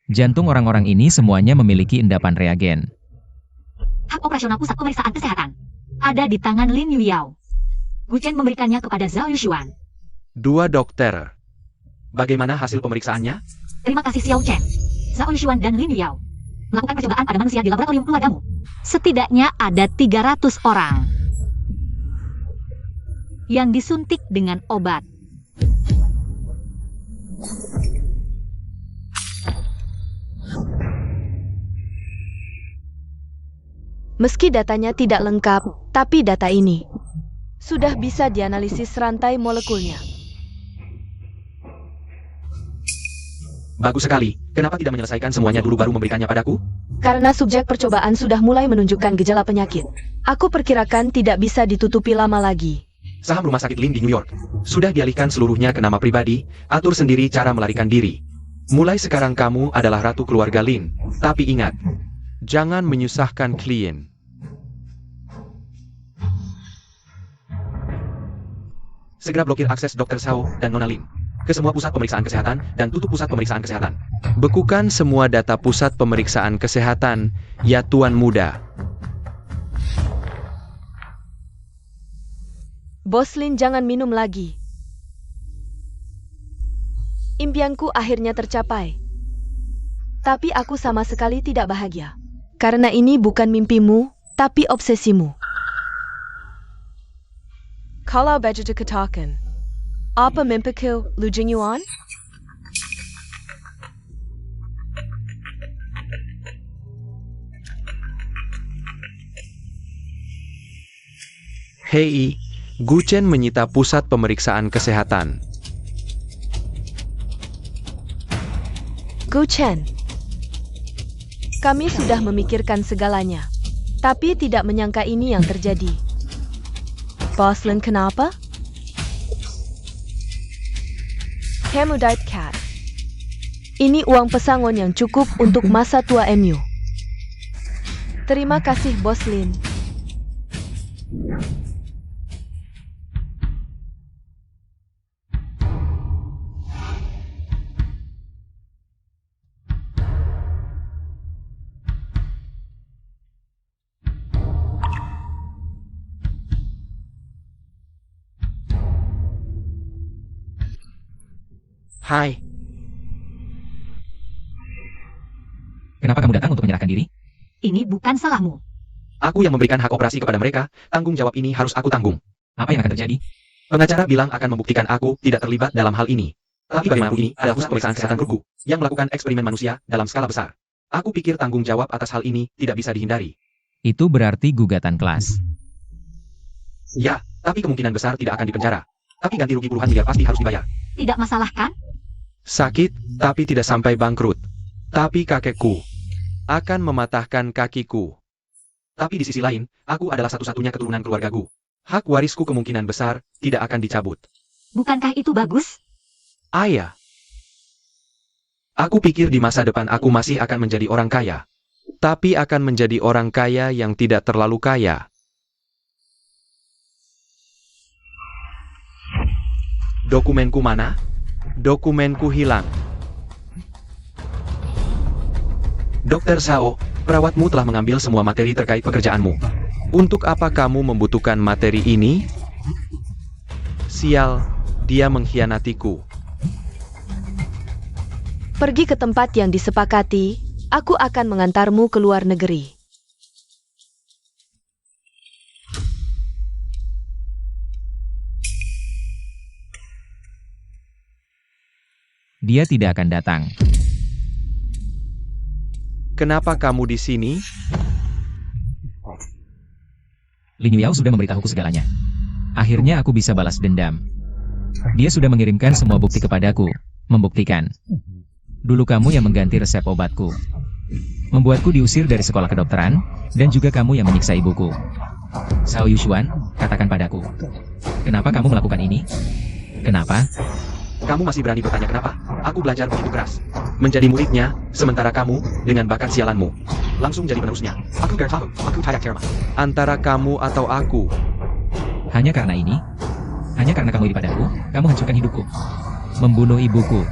Jantung orang-orang ini semuanya memiliki endapan reagen. Hak operasional pusat pemeriksaan kesehatan ada di tangan Lin Yuyao. Guchen memberikannya kepada Zhao Yushuan. 2 dokter. Bagaimana hasil pemeriksaannya? Terima kasih Xiao Chen. Zhao Yushuan dan Lin Yuyao melakukan percobaan pada manusia di laboratorium keluargamu. Setidaknya ada 300 orang yang disuntik dengan obat. Meski datanya tidak lengkap, tapi data ini sudah bisa dianalisis rantai molekulnya. Bagus sekali. Kenapa tidak menyelesaikan semuanya dulu baru memberikannya padaku? Karena subjek percobaan sudah mulai menunjukkan gejala penyakit. Aku perkirakan tidak bisa ditutupi lama lagi. Saham rumah sakit Lin di New York sudah dialihkan seluruhnya ke nama pribadi. Atur sendiri cara melarikan diri. Mulai sekarang kamu adalah ratu keluarga Lin. Tapi ingat, Jangan menyusahkan klien. segera blokir akses Dr. Sao dan Nona Lin ke semua pusat pemeriksaan kesehatan dan tutup pusat pemeriksaan kesehatan. Bekukan semua data pusat pemeriksaan kesehatan, ya Tuan Muda. Bos Lin, jangan minum lagi. Impianku akhirnya tercapai. Tapi aku sama sekali tidak bahagia. Karena ini bukan mimpimu, tapi obsesimu. Kalau baju dikatakan, apa mimpiku, Lu Jingyuan? Hei, Gu Chen menyita pusat pemeriksaan kesehatan. Gu Chen, kami sudah memikirkan segalanya, tapi tidak menyangka ini yang terjadi. Bos Lin, kenapa? Hemudite Cat. Ini uang pesangon yang cukup untuk masa tua MU. Terima kasih, Bos Lin. Hai, Kenapa kamu datang untuk menyerahkan diri? Ini bukan salahmu. Aku yang memberikan hak operasi kepada mereka, tanggung jawab ini harus aku tanggung. Apa yang akan terjadi? Pengacara bilang akan membuktikan aku tidak terlibat dalam hal ini. Tapi bagaimanapun ini adalah pusat pemeriksaan kesehatan grupku yang melakukan eksperimen manusia dalam skala besar. Aku pikir tanggung jawab atas hal ini tidak bisa dihindari. Itu berarti gugatan kelas. Ya, tapi kemungkinan besar tidak akan dipenjara. Tapi ganti rugi puluhan miliar pasti harus dibayar. Tidak masalah kan? sakit, tapi tidak sampai bangkrut. Tapi kakekku akan mematahkan kakiku. Tapi di sisi lain, aku adalah satu-satunya keturunan keluargaku. Hak warisku kemungkinan besar tidak akan dicabut. Bukankah itu bagus? Ayah, Aku pikir di masa depan aku masih akan menjadi orang kaya. tapi akan menjadi orang kaya yang tidak terlalu kaya. Dokumenku mana? Dokumenku hilang. Dr. Sao, perawatmu telah mengambil semua materi terkait pekerjaanmu. Untuk apa kamu membutuhkan materi ini? Sial, dia mengkhianatiku. Pergi ke tempat yang disepakati, aku akan mengantarmu ke luar negeri. Dia tidak akan datang. Kenapa kamu di sini? Lin Yuyao sudah memberitahuku segalanya. Akhirnya aku bisa balas dendam. Dia sudah mengirimkan semua bukti kepadaku, membuktikan. Dulu kamu yang mengganti resep obatku. Membuatku diusir dari sekolah kedokteran, dan juga kamu yang menyiksa ibuku. Sao Yushuan, katakan padaku. Kenapa kamu melakukan ini? Kenapa? Kamu masih berani bertanya kenapa? Aku belajar begitu keras. Menjadi muridnya, sementara kamu, dengan bakat sialanmu, langsung jadi penerusnya. Aku gak tahu, aku tidak cermat. Antara kamu atau aku? Hanya karena ini? Hanya karena kamu iri padaku, kamu hancurkan hidupku. Membunuh ibuku.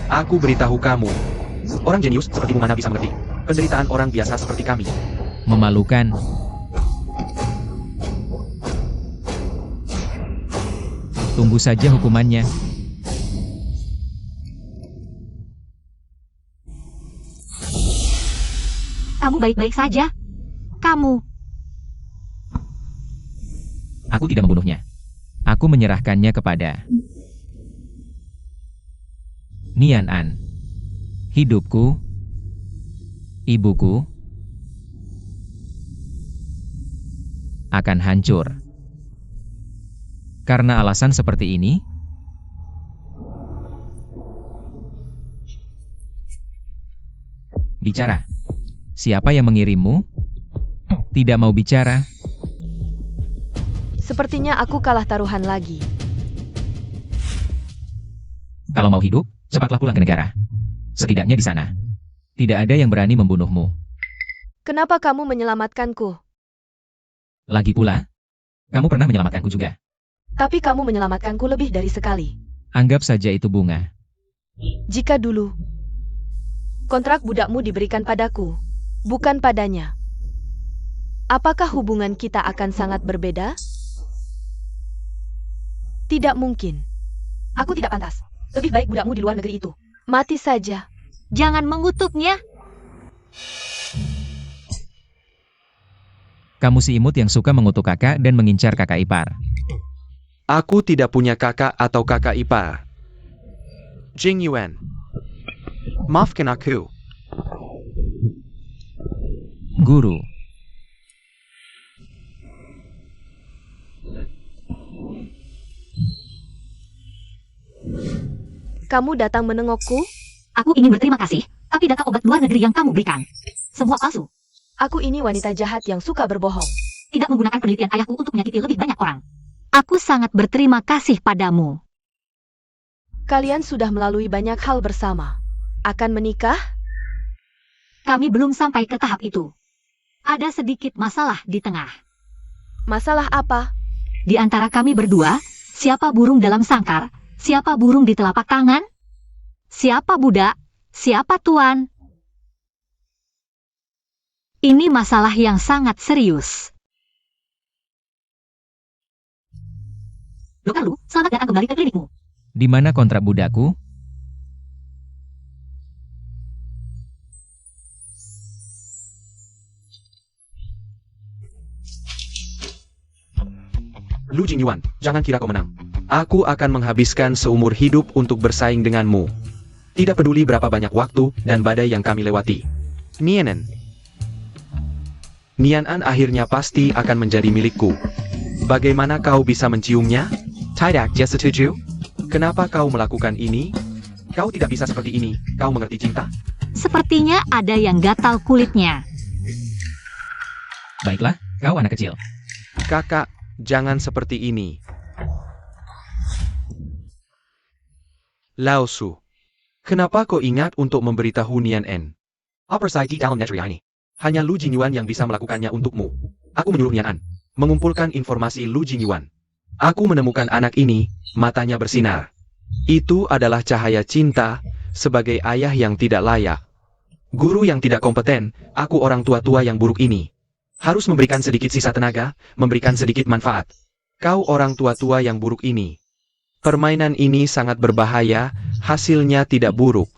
Aku beritahu kamu. Orang jenius sepertimu mana bisa mengerti penderitaan orang biasa seperti kami. Memalukan. Tunggu saja hukumannya. Kamu baik-baik saja. Kamu. Aku tidak membunuhnya. Aku menyerahkannya kepada Nian An. Hidupku, ibuku, akan hancur. Karena alasan seperti ini, Bicara. Siapa yang mengirimmu? Tidak mau bicara? Sepertinya aku kalah taruhan lagi. Kalau mau hidup, cepatlah pulang ke negara. Setidaknya di sana. Tidak ada yang berani membunuhmu. Kenapa kamu menyelamatkanku? Lagi pula, kamu pernah menyelamatkanku juga. Tapi kamu menyelamatkanku lebih dari sekali. Anggap saja itu bunga. Jika dulu kontrak budakmu diberikan padaku, bukan padanya, apakah hubungan kita akan sangat berbeda? Tidak mungkin. Aku tidak pantas. Lebih baik budakmu di luar negeri itu. Mati saja. Jangan mengutuknya. Kamu si imut yang suka mengutuk kakak dan mengincar kakak ipar. Aku tidak punya kakak atau kakak ipar. Jing Yuan. Maafkan aku. Guru. Kamu datang menengokku? Aku ingin berterima kasih, tapi data obat luar negeri yang kamu berikan semua palsu. Aku ini wanita jahat yang suka berbohong. Tidak menggunakan penelitian ayahku untuk menyakiti lebih banyak orang. Aku sangat berterima kasih padamu. Kalian sudah melalui banyak hal bersama. Akan menikah? Kami belum sampai ke tahap itu. Ada sedikit masalah di tengah. Masalah apa? Di antara kami berdua, siapa burung dalam sangkar, siapa burung di telapak tangan? Siapa budak? Siapa tuan? Ini masalah yang sangat serius. Dokter Lu, selamat datang kembali ke klinikmu. Di mana kontrak budakku? Lu Jingyuan, jangan kira kau menang. Aku akan menghabiskan seumur hidup untuk bersaing denganmu. Tidak peduli berapa banyak waktu dan badai yang kami lewati. Nianen. Nianan akhirnya pasti akan menjadi milikku. Bagaimana kau bisa menciumnya? Tidak, dia setuju? Kenapa kau melakukan ini? Kau tidak bisa seperti ini. Kau mengerti cinta? Sepertinya ada yang gatal kulitnya. Baiklah, kau anak kecil. Kakak, jangan seperti ini. Lao Su. Kenapa kau ingat untuk memberitahu Nian En? Operasi di dalam negeri ini. Hanya Lu Jingyuan yang bisa melakukannya untukmu. Aku menyuruh Nian An mengumpulkan informasi Lu Jingyuan. Aku menemukan anak ini, matanya bersinar. Itu adalah cahaya cinta, sebagai ayah yang tidak layak. Guru yang tidak kompeten, aku orang tua-tua yang buruk ini. Harus memberikan sedikit sisa tenaga, memberikan sedikit manfaat. Kau orang tua-tua yang buruk ini. Permainan ini sangat berbahaya, hasilnya tidak buruk.